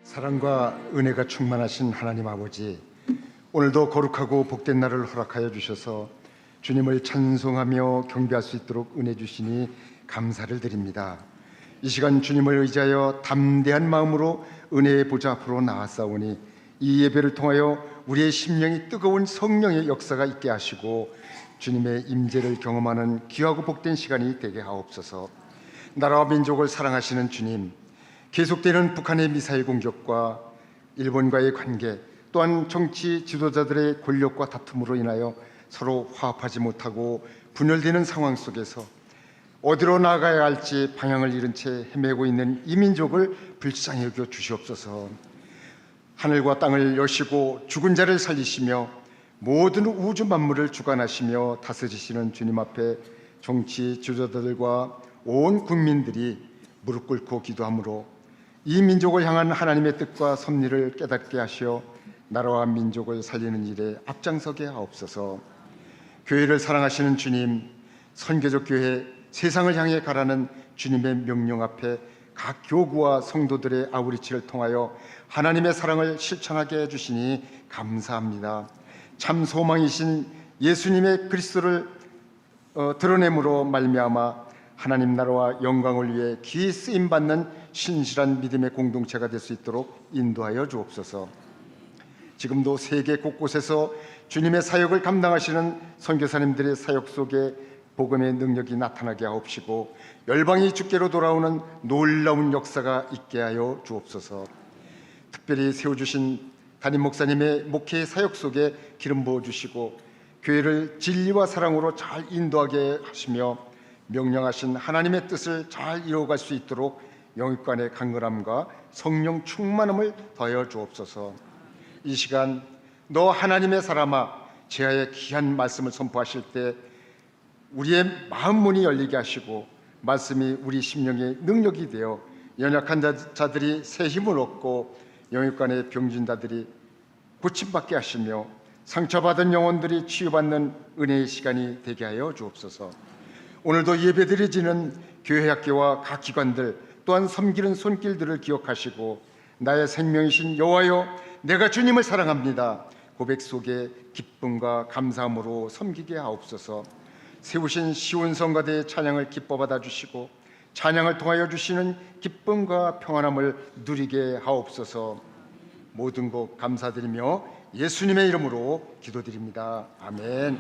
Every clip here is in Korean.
사랑과 은혜가 충만하신 하나님 아버지, 오늘도 거룩하고 복된 날을 허락하여 주셔서 주님을 찬송하며 경배할 수 있도록 은혜 주시니 감사를 드립니다. 이 시간 주님을 의지하여 담대한 마음으로 은혜의 보좌 앞으로 나아싸우니 이 예배를 통하여 우리의 심령이 뜨거운 성령의 역사가 있게 하시고 주님의 임재를 경험하는 귀하고 복된 시간이 되게 하옵소서. 나라와 민족을 사랑하시는 주님, 계속되는 북한의 미사일 공격과 일본과의 관계, 또한 정치 지도자들의 권력과 다툼으로 인하여 서로 화합하지 못하고 분열되는 상황 속에서 어디로 나아가야 할지 방향을 잃은 채 헤매고 있는 이 민족을 불쌍히 여겨 주시옵소서. 하늘과 땅을 여시고 죽은 자를 살리시며 모든 우주 만물을 주관하시며 다스리시는 주님 앞에 정치 지도자들과 온 국민들이 무릎 꿇고 기도하므로 이 민족을 향한 하나님의 뜻과 섭리를 깨닫게 하시어 나라와 민족을 살리는 일에 앞장서게 하옵소서. 교회를 사랑하시는 주님, 선교적 교회, 세상을 향해 가라는 주님의 명령 앞에 각 교구와 성도들의 아우리치를 통하여 하나님의 사랑을 실천하게 해주시니 감사합니다. 참 소망이신 예수님의 그리스도를 드러냄으로 말미암아 하나님 나라와 영광을 위해 귀히 쓰임받는 신실한 믿음의 공동체가 될 수 있도록 인도하여 주옵소서. 지금도 세계 곳곳에서 주님의 사역을 감당하시는 선교사님들의 사역 속에 복음의 능력이 나타나게 하옵시고 열방이 주께로 돌아오는 놀라운 역사가 있게 하여 주옵소서. 특별히 세워주신 담임 목사님의 목회 사역 속에 기름 부어주시고 교회를 진리와 사랑으로 잘 인도하게 하시며 명령하신 하나님의 뜻을 잘 이루어갈 수 있도록 영육간의 강건함과 성령 충만함을 더하여 주옵소서. 이 시간 너 하나님의 사람아, 제하의 귀한 말씀을 선포하실 때 우리의 마음 문이 열리게 하시고 말씀이 우리 심령의 능력이 되어 연약한 자들이 새 힘을 얻고 영육간의 병진 자들이 고침받게 하시며 상처받은 영혼들이 치유받는 은혜의 시간이 되게 하여 주옵소서. 오늘도 예배드려지는 교회 학교와 각 기관들 또한 섬기는 손길들을 기억하시고 나의 생명이신 여호와여, 내가 주님을 사랑합니다 고백 속에 기쁨과 감사함으로 섬기게 하옵소서. 세우신 시온성가대의 찬양을 기뻐 받아주시고 찬양을 통하여 주시는 기쁨과 평안함을 누리게 하옵소서. 모든 것 감사드리며 예수님의 이름으로 기도드립니다. 아멘.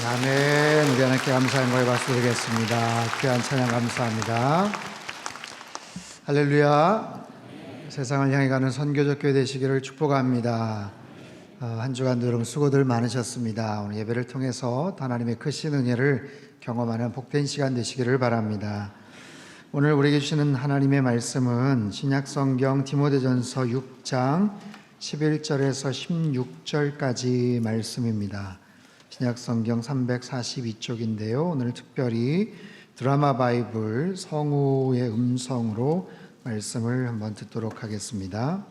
아멘. 우리 하나님께 감사한 거에 박수 드리겠습니다. 귀한 찬양 감사합니다. 할렐루야. 세상을 향해 가는 선교적 교회 되시기를 축복합니다. 한 주간도 여러분 수고들 많으셨습니다. 오늘 예배를 통해서 하나님의 크신 은혜를 경험하는 복된 시간 되시기를 바랍니다. 오늘 우리에게 주시는 하나님의 말씀은 신약성경 디모데전서 6장 11절에서 16절까지 말씀입니다. 신약성경 342쪽인데요. 오늘 특별히 드라마 바이블 성우의 음성으로 말씀을 한번 듣도록 하겠습니다.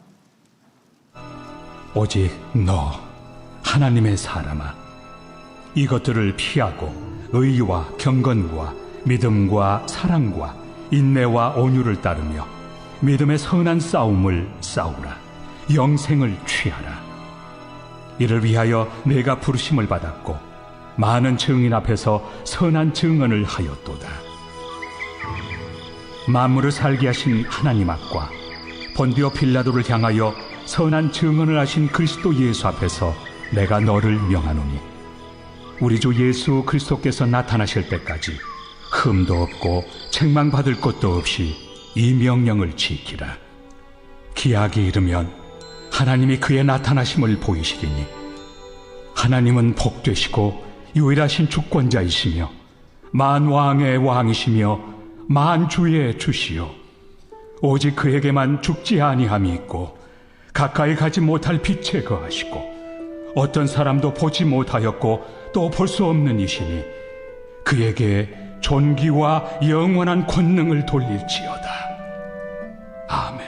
오직 너 하나님의 사람아, 이것들을 피하고 의와 경건과 믿음과 사랑과 인내와 온유를 따르며 믿음의 선한 싸움을 싸우라. 영생을 취하라. 이를 위하여 내가 부르심을 받았고 많은 증인 앞에서 선한 증언을 하였도다. 만물을 살게 하신 하나님 앞과 본디오 빌라도를 향하여 선한 증언을 하신 그리스도 예수 앞에서 내가 너를 명하노니 우리 주 예수 그리스도께서 나타나실 때까지 흠도 없고 책망받을 것도 없이 이 명령을 지키라. 기약이 이르면 하나님이 그의 나타나심을 보이시리니 하나님은 복되시고 유일하신 주권자이시며 만왕의 왕이시며 만주의 주시요 오직 그에게만 죽지 아니함이 있고 가까이 가지 못할 빛에 거하시고 어떤 사람도 보지 못하였고 또 볼 수 없는 이시니 그에게 존귀와 영원한 권능을 돌릴지어다. 아멘.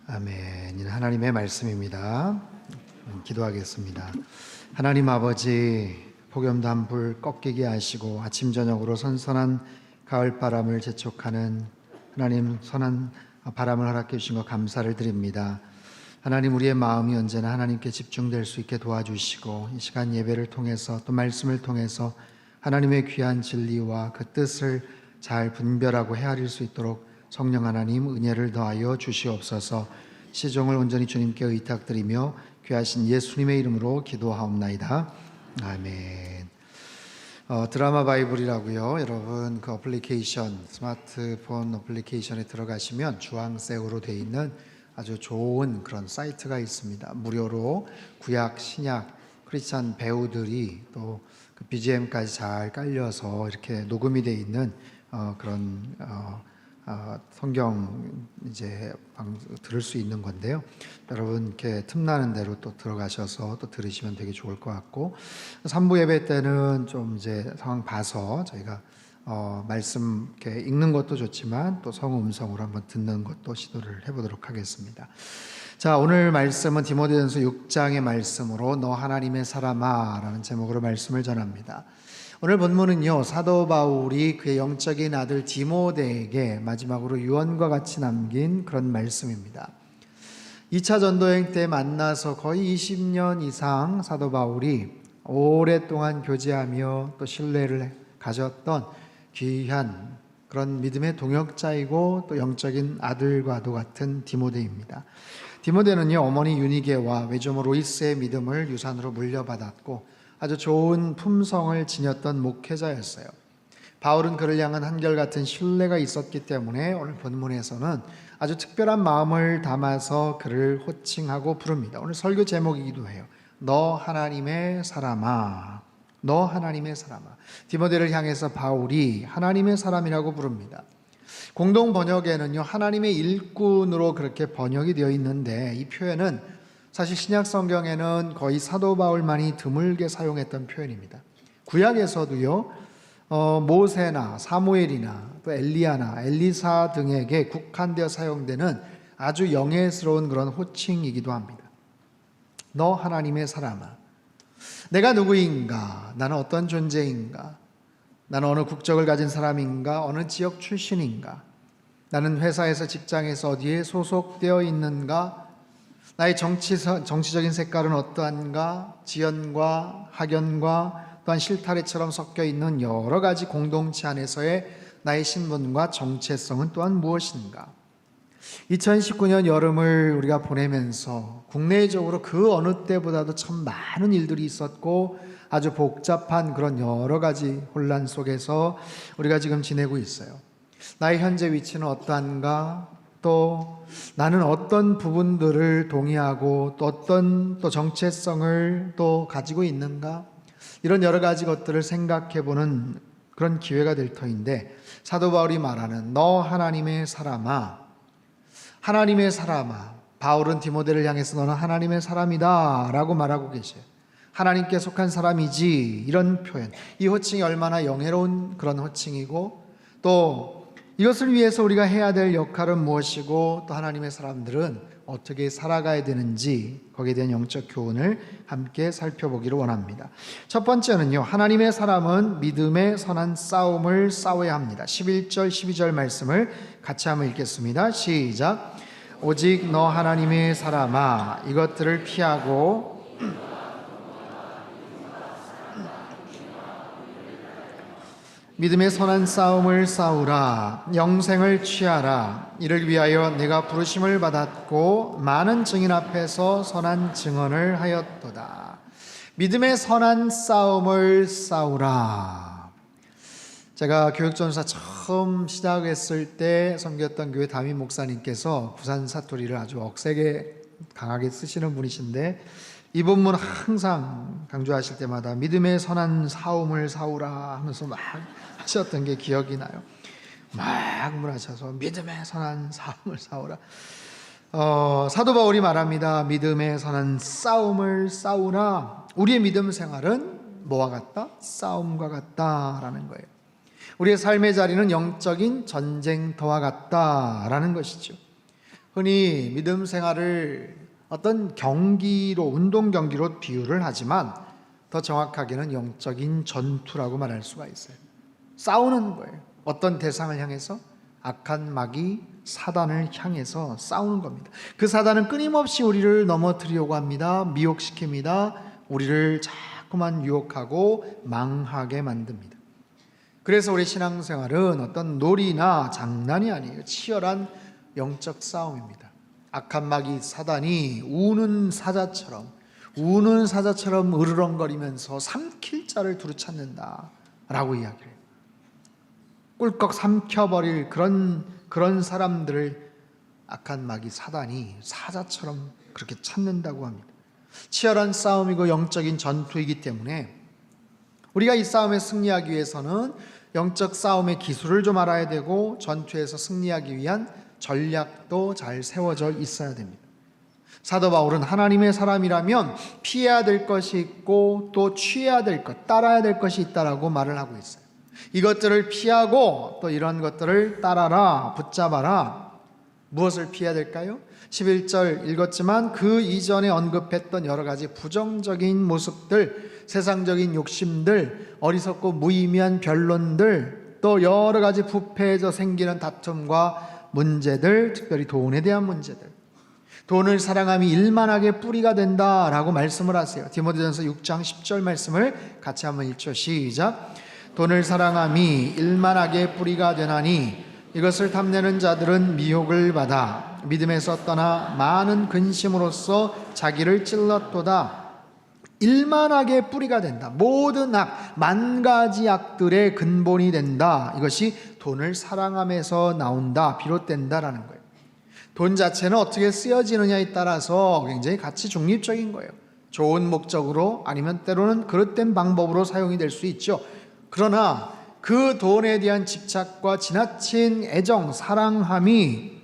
아멘. 이는 하나님의 말씀입니다. 기도하겠습니다. 하나님 아버지, 폭염도 불 꺾이게 하시고 아침 저녁으로 선선한 가을바람을 재촉하는 하나님 선한 바람을 허락해 주신 것 감사를 드립니다. 하나님, 우리의 마음이 언제나 하나님께 집중될 수 있게 도와주시고 이 시간 예배를 통해서 또 말씀을 통해서 하나님의 귀한 진리와 그 뜻을 잘 분별하고 헤아릴 수 있도록 성령 하나님 은혜를 더하여 주시옵소서. 시종을 온전히 주님께 의탁드리며 귀하신 예수님의 이름으로 기도하옵나이다. 아멘. 드라마 바이블이라고요. 여러분 그 어플리케이션, 스마트폰 어플리케이션에 들어가시면 주황색으로 되어 있는 아주 좋은 그런 사이트가 있습니다. 무료로 구약, 신약, 크리스찬 배우들이 또 그 BGM까지 잘 깔려서 이렇게 녹음이 되어 있는 그런 성경 이제 들을 수 있는 건데요. 여러분 이렇게 틈나는 대로 또 들어가셔서 또 들으시면 되게 좋을 것 같고 3부 예배 때는 좀 이제 상황 봐서 저희가 말씀 이렇게 읽는 것도 좋지만 또 성우 음성으로 한번 듣는 것도 시도를 해보도록 하겠습니다. 자, 오늘 말씀은 디모데전서 6장의 말씀으로 너 하나님의 사람아 라는 제목으로 말씀을 전합니다. 오늘 본문은요, 사도 바울이 그의 영적인 아들 디모데에게 마지막으로 유언과 같이 남긴 그런 말씀입니다. 2차 전도여행 때 만나서 거의 20년 이상 사도 바울이 오랫동안 교제하며 또 신뢰를 가졌던 귀한 그런 믿음의 동역자이고 또 영적인 아들과도 같은 디모데입니다. 디모데는요, 어머니 유니게와 외조모 로이스의 믿음을 유산으로 물려받았고 아주 좋은 품성을 지녔던 목회자였어요. 바울은 그를 향한 한결같은 신뢰가 있었기 때문에 오늘 본문에서는 아주 특별한 마음을 담아서 그를 호칭하고 부릅니다. 오늘 설교 제목이기도 해요. 너 하나님의 사람아. 너 하나님의 사람아. 디모데를 향해서 바울이 하나님의 사람이라고 부릅니다. 공동 번역에는요, 하나님의 일꾼으로 그렇게 번역이 되어 있는데 이 표현은 사실 신약 성경에는 거의 사도 바울만이 드물게 사용했던 표현입니다. 구약에서도요, 모세나 사무엘이나 또 엘리야나 엘리사 등에게 국한되어 사용되는 아주 영예스러운 그런 호칭이기도 합니다. 너 하나님의 사람아. 내가 누구인가? 나는 어떤 존재인가? 나는 어느 국적을 가진 사람인가? 어느 지역 출신인가? 나는 회사에서 직장에서 어디에 소속되어 있는가? 나의 정치적인 색깔은 어떠한가? 지연과 학연과 또한 실타래처럼 섞여 있는 여러 가지 공동체 안에서의 나의 신분과 정체성은 또한 무엇인가? 2019년 여름을 우리가 보내면서 국내적으로 그 어느 때보다도 참 많은 일들이 있었고 아주 복잡한 그런 여러 가지 혼란 속에서 우리가 지금 지내고 있어요. 나의 현재 위치는 어떠한가? 또 나는 어떤 부분들을 동의하고 또 어떤 또 정체성을 또 가지고 있는가? 이런 여러 가지 것들을 생각해 보는 그런 기회가 될 터인데, 사도 바울이 말하는 너 하나님의 사람아, 하나님의 사람아, 바울은 디모데를 향해서 너는 하나님의 사람이다 라고 말하고 계셔요. 하나님께 속한 사람이지, 이런 표현, 이 호칭이 얼마나 영예로운 그런 호칭이고, 또 이것을 위해서 우리가 해야 될 역할은 무엇이고, 또 하나님의 사람들은 어떻게 살아가야 되는지, 거기에 대한 영적 교훈을 함께 살펴보기를 원합니다. 첫 번째는요, 하나님의 사람은 믿음의 선한 싸움을 싸워야 합니다. 11절 12절 말씀을 같이 한번 읽겠습니다. 시작. 오직 너 하나님의 사람아, 이것들을 피하고 믿음의 선한 싸움을 싸우라. 영생을 취하라. 이를 위하여 내가 부르심을 받았고 많은 증인 앞에서 선한 증언을 하였도다. 믿음의 선한 싸움을 싸우라. 제가 교육전사 처음 시작했을 때 섬겼던 교회 담임 목사님께서 부산 사투리를 아주 억세게 강하게 쓰시는 분이신데, 이 본문 항상 강조하실 때마다 믿음의 선한 싸움을 싸우라 하면서 막 하셨던 게 기억이 나요. 막 물하셔서 믿음의 선한 싸움을 싸우라. 사도 바울이 말합니다. 믿음의 선한 싸움을 싸우라. 우리의 믿음 생활은 뭐와 같다? 싸움과 같다라는 거예요. 우리의 삶의 자리는 영적인 전쟁터와 같다라는 것이죠. 흔히 믿음 생활을 어떤 경기로, 운동 경기로 비유를 하지만 더 정확하게는 영적인 전투라고 말할 수가 있어요. 싸우는 거예요. 어떤 대상을 향해서? 악한 마귀 사단을 향해서 싸우는 겁니다. 그 사단은 끊임없이 우리를 넘어뜨리려고 합니다. 미혹시킵니다. 우리를 자꾸만 유혹하고 망하게 만듭니다. 그래서 우리 신앙생활은 어떤 놀이나 장난이 아니에요. 치열한 영적 싸움입니다. 악한 마귀 사단이 우는 사자처럼 으르렁거리면서 삼킬 자를 두루찾는다 라고 이야기해요. 꿀꺽 삼켜버릴 그런 사람들을 악한 마귀 사단이 사자처럼 그렇게 찾는다고 합니다. 치열한 싸움이고 영적인 전투이기 때문에 우리가 이 싸움에 승리하기 위해서는 영적 싸움의 기술을 좀 알아야 되고, 전투에서 승리하기 위한 전략도 잘 세워져 있어야 됩니다. 사도 바울은 하나님의 사람이라면 피해야 될 것이 있고 또 취해야 될 것, 따라야 될 것이 있다라고 말을 하고 있어요. 이것들을 피하고 또 이런 것들을 따라라, 붙잡아라. 무엇을 피해야 될까요? 11절 읽었지만 그 이전에 언급했던 여러 가지 부정적인 모습들, 세상적인 욕심들, 어리석고 무의미한 변론들, 또 여러 가지 부패해져 생기는 다툼과 문제들, 특별히 돈에 대한 문제들. 돈을 사랑함이 일만하게 뿌리가 된다라고 말씀을 하세요. 디모데전서 6장 10절 말씀을 같이 한번 읽죠. 시작. 돈을 사랑함이 일만하게 뿌리가 되나니 이것을 탐내는 자들은 미혹을 받아 믿음에서 떠나 많은 근심으로써 자기를 찔렀도다. 일만하게 뿌리가 된다. 모든 악, 만 가지 악들의 근본이 된다. 이것이 돈을 사랑함에서 나온다, 비롯된다라는 거예요. 돈 자체는 어떻게 쓰여지느냐에 따라서 굉장히 가치 중립적인 거예요. 좋은 목적으로 아니면 때로는 그릇된 방법으로 사용이 될 수 있죠. 그러나 그 돈에 대한 집착과 지나친 애정, 사랑함이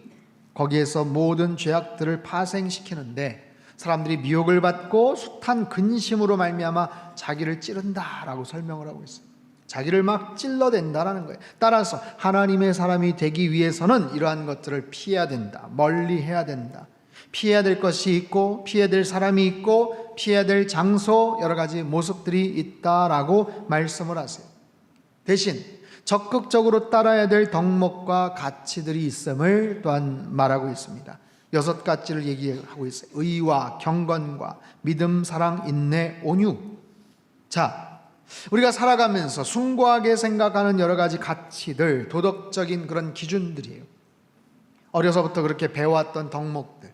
거기에서 모든 죄악들을 파생시키는데, 사람들이 미혹을 받고 숱한 근심으로 말미암아 자기를 찌른다라고 설명을 하고 있어요. 자기를 막 찔러댄다라는 거예요. 따라서 하나님의 사람이 되기 위해서는 이러한 것들을 피해야 된다, 멀리 해야 된다. 피해야 될 것이 있고, 피해야 될 사람이 있고, 피해야 될 장소, 여러 가지 모습들이 있다라고 말씀을 하세요. 대신 적극적으로 따라야 될 덕목과 가치들이 있음을 또한 말하고 있습니다. 6가지를 얘기하고 있어요. 의와 경건과 믿음, 사랑, 인내, 온유. 자, 우리가 살아가면서 숭고하게 생각하는 여러 가지 가치들, 도덕적인 그런 기준들이에요. 어려서부터 그렇게 배워왔던 덕목들,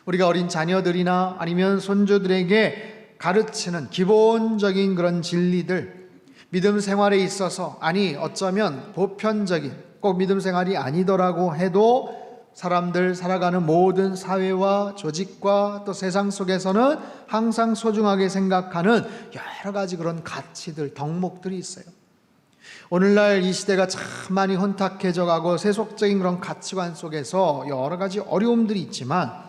우리가 어린 자녀들이나 아니면 손주들에게 가르치는 기본적인 그런 진리들, 믿음 생활에 있어서, 아니 어쩌면 보편적인, 꼭 믿음 생활이 아니더라고 해도 사람들 살아가는 모든 사회와 조직과 또 세상 속에서는 항상 소중하게 생각하는 여러 가지 그런 가치들, 덕목들이 있어요. 오늘날 이 시대가 참 많이 혼탁해져 가고 세속적인 그런 가치관 속에서 여러 가지 어려움들이 있지만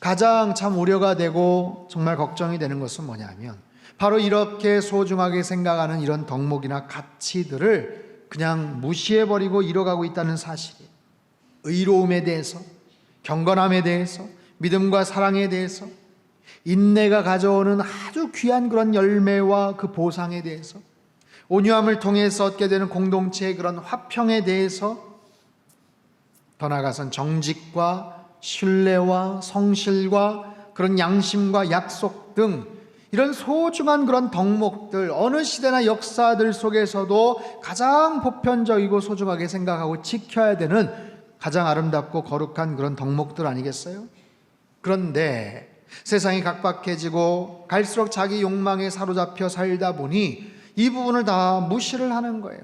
가장 참 우려가 되고 정말 걱정이 되는 것은 뭐냐면 바로 이렇게 소중하게 생각하는 이런 덕목이나 가치들을 그냥 무시해버리고 이뤄가고 있다는 사실이에요. 의로움에 대해서, 경건함에 대해서, 믿음과 사랑에 대해서, 인내가 가져오는 아주 귀한 그런 열매와 그 보상에 대해서, 온유함을 통해서 얻게 되는 공동체의 그런 화평에 대해서, 더 나아가선 정직과 신뢰와 성실과 그런 양심과 약속 등 이런 소중한 그런 덕목들, 어느 시대나 역사들 속에서도 가장 보편적이고 소중하게 생각하고 지켜야 되는 가장 아름답고 거룩한 그런 덕목들 아니겠어요? 그런데 세상이 각박해지고 갈수록 자기 욕망에 사로잡혀 살다 보니 이 부분을 다 무시를 하는 거예요.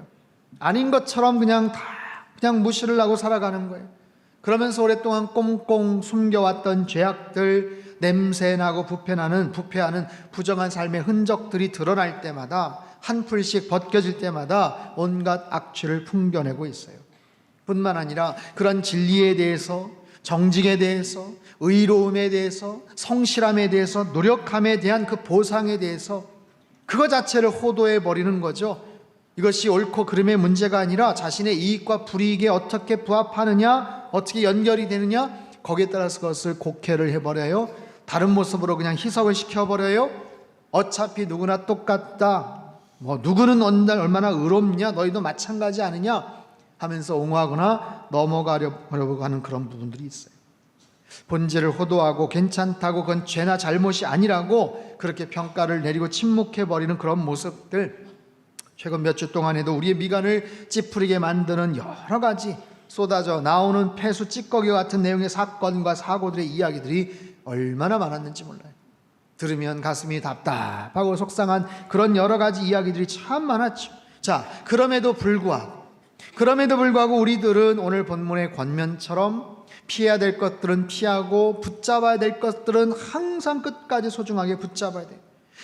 아닌 것처럼 그냥 무시를 하고 살아가는 거예요. 그러면서 오랫동안 꽁꽁 숨겨왔던 죄악들, 냄새나고 부패하는 부정한 삶의 흔적들이 드러날 때마다, 한풀씩 벗겨질 때마다 온갖 악취를 풍겨내고 있어요. 뿐만 아니라 그런 진리에 대해서, 정직에 대해서, 의로움에 대해서, 성실함에 대해서, 노력함에 대한 그 보상에 대해서 그거 자체를 호도해 버리는 거죠. 이것이 옳고 그름의 문제가 아니라 자신의 이익과 불이익에 어떻게 부합하느냐, 어떻게 연결이 되느냐, 거기에 따라서 그것을 곡해를 해버려요. 다른 모습으로 그냥 희석을 시켜버려요. 어차피 누구나 똑같다, 누구는 얼마나 의롭냐, 너희도 마찬가지 아니냐 하면서 옹호하거나 넘어가려고 하는 그런 부분들이 있어요. 본질을 호도하고 괜찮다고 그건 죄나 잘못이 아니라고 그렇게 평가를 내리고 침묵해버리는 그런 모습들, 최근 몇 주 동안에도 우리의 미간을 찌푸리게 만드는 여러 가지 쏟아져 나오는 폐수 찌꺼기 같은 내용의 사건과 사고들의 이야기들이 얼마나 많았는지 몰라요. 들으면 가슴이 답답하고 속상한 그런 여러 가지 이야기들이 참 많았죠. 자, 그럼에도 불구하고 우리들은 오늘 본문의 권면처럼 피해야 될 것들은 피하고 붙잡아야 될 것들은 항상 끝까지 소중하게 붙잡아야 돼요.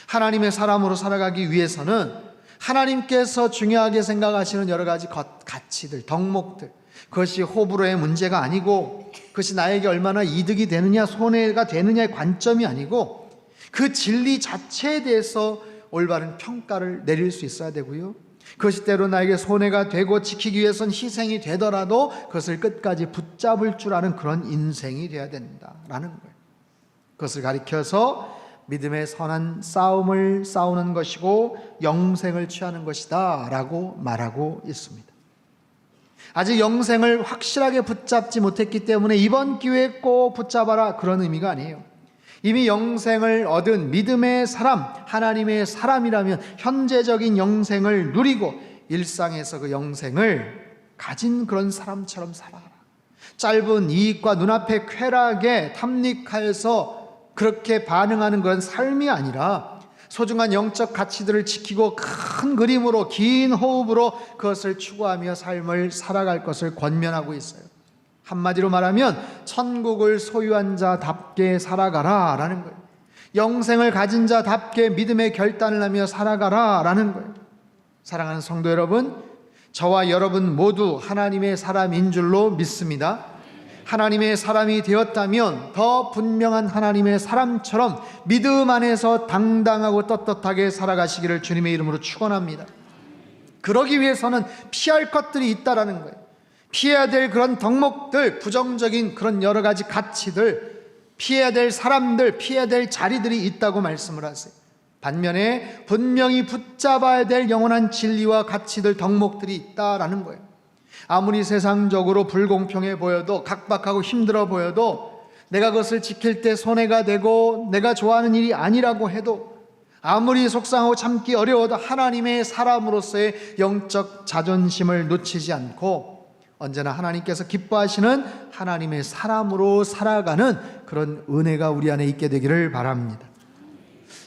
하나님의 사람으로 살아가기 위해서는 하나님께서 중요하게 생각하시는 여러 가지 가치들, 덕목들, 그것이 호불호의 문제가 아니고 그것이 나에게 얼마나 이득이 되느냐, 손해가 되느냐의 관점이 아니고 그 진리 자체에 대해서 올바른 평가를 내릴 수 있어야 되고요. 그것이 때로 나에게 손해가 되고 지키기 위해서는 희생이 되더라도 그것을 끝까지 붙잡을 줄 아는 그런 인생이 되어야 된다라는 거예요. 그것을 가리켜서 믿음의 선한 싸움을 싸우는 것이고 영생을 취하는 것이다 라고 말하고 있습니다. 아직 영생을 확실하게 붙잡지 못했기 때문에 이번 기회에 꼭 붙잡아라, 그런 의미가 아니에요. 이미 영생을 얻은 믿음의 사람, 하나님의 사람이라면 현재적인 영생을 누리고 일상에서 그 영생을 가진 그런 사람처럼 살아라. 짧은 이익과 눈앞의 쾌락에 탐닉하여서 그렇게 반응하는 그런 삶이 아니라 소중한 영적 가치들을 지키고 큰 그림으로, 긴 호흡으로 그것을 추구하며 삶을 살아갈 것을 권면하고 있어요. 한마디로 말하면 천국을 소유한 자답게 살아가라 라는 거예요. 영생을 가진 자답게 믿음의 결단을 하며 살아가라 라는 거예요. 사랑하는 성도 여러분, 저와 여러분 모두 하나님의 사람인 줄로 믿습니다. 하나님의 사람이 되었다면 더 분명한 하나님의 사람처럼 믿음 안에서 당당하고 떳떳하게 살아가시기를 주님의 이름으로 축원합니다. 그러기 위해서는 피할 것들이 있다라는 거예요. 피해야 될 그런 덕목들, 부정적인 그런 여러 가지 가치들, 피해야 될 사람들, 피해야 될 자리들이 있다고 말씀을 하세요. 반면에 분명히 붙잡아야 될 영원한 진리와 가치들, 덕목들이 있다라는 거예요. 아무리 세상적으로 불공평해 보여도, 각박하고 힘들어 보여도, 내가 그것을 지킬 때 손해가 되고 내가 좋아하는 일이 아니라고 해도, 아무리 속상하고 참기 어려워도 하나님의 사람으로서의 영적 자존심을 놓치지 않고 언제나 하나님께서 기뻐하시는 하나님의 사람으로 살아가는 그런 은혜가 우리 안에 있게 되기를 바랍니다.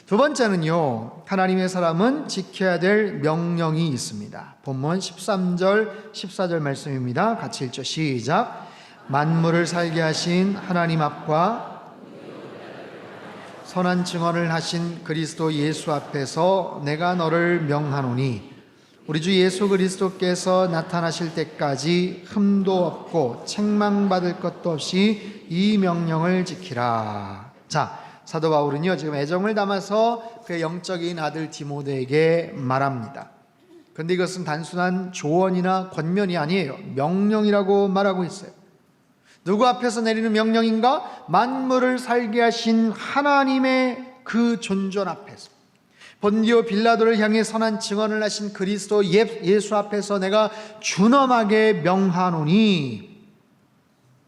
두 두 번째는요, 하나님의 사람은 지켜야 될 명령이 있습니다. 본문 13절 14절 말씀입니다. 같이 읽죠. 시작. 만물을 살게 하신 하나님 앞과 선한 증언을 하신 그리스도 예수 앞에서 내가 너를 명하노니 우리 주 예수 그리스도께서 나타나실 때까지 흠도 없고 책망받을 것도 없이 이 명령을 지키라. 자, 사도 바울은요, 지금 애정을 담아서 그의 영적인 아들 디모데에게 말합니다. 그런데 이것은 단순한 조언이나 권면이 아니에요. 명령이라고 말하고 있어요. 누구 앞에서 내리는 명령인가? 만물을 살게 하신 하나님의 그 존전 앞에서, 본디오 빌라도를 향해 선한 증언을 하신 그리스도 예수 앞에서 내가 준엄하게 명하노니,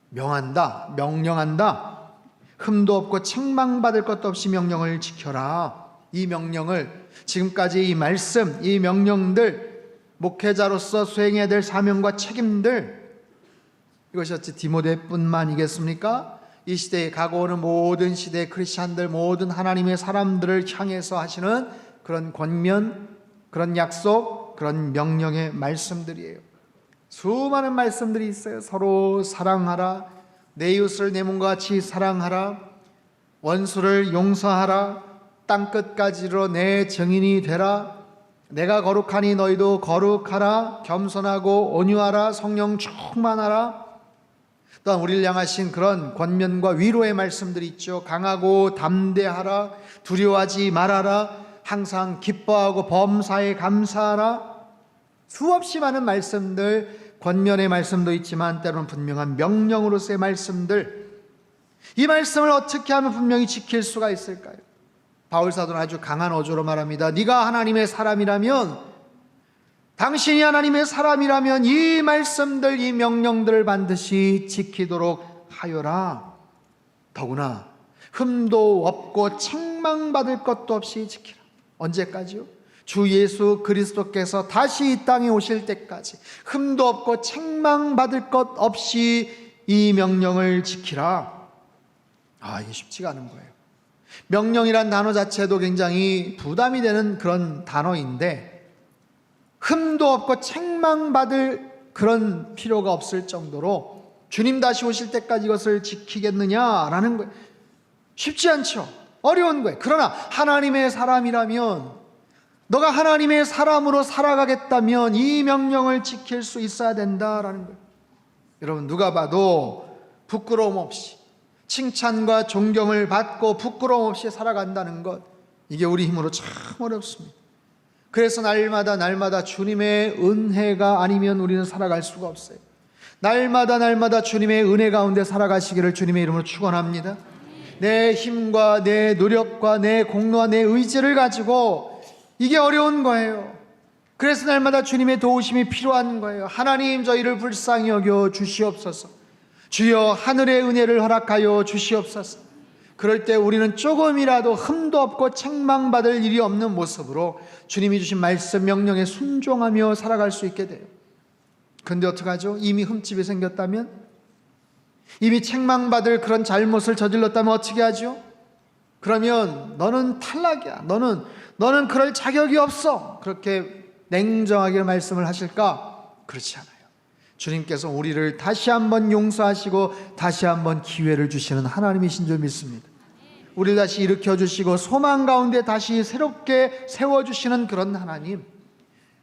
명한다, 명령한다. 흠도 없고 책망받을 것도 없이 명령을 지켜라. 이 명령을, 지금까지 이 말씀, 이 명령들, 목회자로서 수행해야 될 사명과 책임들, 이것이 어찌 디모데뿐만이겠습니까? 이 시대에 가고 오는 모든 시대의 크리스찬들, 모든 하나님의 사람들을 향해서 하시는 그런 권면, 그런 약속, 그런 명령의 말씀들이에요. 수많은 말씀들이 있어요. 서로 사랑하라, 내 이웃을 내 몸과 같이 사랑하라, 원수를 용서하라, 땅끝까지 이르러 내 증인이 되라, 내가 거룩하니 너희도 거룩하라, 겸손하고 온유하라, 성령 충만하라. 또한 우리를 향하신 그런 권면과 위로의 말씀들이 있죠. 강하고 담대하라, 두려워하지 말아라, 항상 기뻐하고 범사에 감사하라. 수없이 많은 말씀들, 권면의 말씀도 있지만 때로는 분명한 명령으로서의 말씀들, 이 말씀을 어떻게 하면 분명히 지킬 수가 있을까요? 바울 사도는 아주 강한 어조로 말합니다. 네가 하나님의 사람이라면, 당신이 하나님의 사람이라면 이 말씀들, 이 명령들을 반드시 지키도록 하여라. 더구나 흠도 없고 책망받을 것도 없이 지키라. 언제까지요? 주 예수 그리스도께서 다시 이 땅에 오실 때까지 흠도 없고 책망받을 것 없이 이 명령을 지키라. 이게 쉽지가 않은 거예요. 명령이란 단어 자체도 굉장히 부담이 되는 그런 단어인데, 흠도 없고 책망받을 그런 필요가 없을 정도로 주님 다시 오실 때까지 이것을 지키겠느냐라는 거예요. 쉽지 않죠. 어려운 거예요. 그러나 하나님의 사람이라면, 너가 하나님의 사람으로 살아가겠다면 이 명령을 지킬 수 있어야 된다라는 거예요. 여러분, 누가 봐도 부끄러움 없이 칭찬과 존경을 받고 부끄러움 없이 살아간다는 것, 이게 우리 힘으로 참 어렵습니다. 그래서 날마다 주님의 은혜가 아니면 우리는 살아갈 수가 없어요. 날마다 주님의 은혜 가운데 살아가시기를 주님의 이름으로 축원합니다. 내 힘과 내 노력과 내 공로와 내 의지를 가지고 이게 어려운 거예요. 그래서 날마다 주님의 도우심이 필요한 거예요. 하나님, 저희를 불쌍히 여겨 주시옵소서. 주여, 하늘의 은혜를 허락하여 주시옵소서. 그럴 때 우리는 조금이라도 흠도 없고 책망받을 일이 없는 모습으로 주님이 주신 말씀 명령에 순종하며 살아갈 수 있게 돼요. 그런데 어떡하죠? 이미 흠집이 생겼다면, 이미 책망받을 그런 잘못을 저질렀다면 어떻게 하죠? 그러면 너는 탈락이야, 너는 그럴 자격이 없어, 그렇게 냉정하게 말씀을 하실까? 그렇지 않아요. 주님께서 우리를 다시 한번 용서하시고 다시 한번 기회를 주시는 하나님이신 줄 믿습니다. 우리를 다시 일으켜주시고 소망 가운데 다시 새롭게 세워주시는 그런 하나님,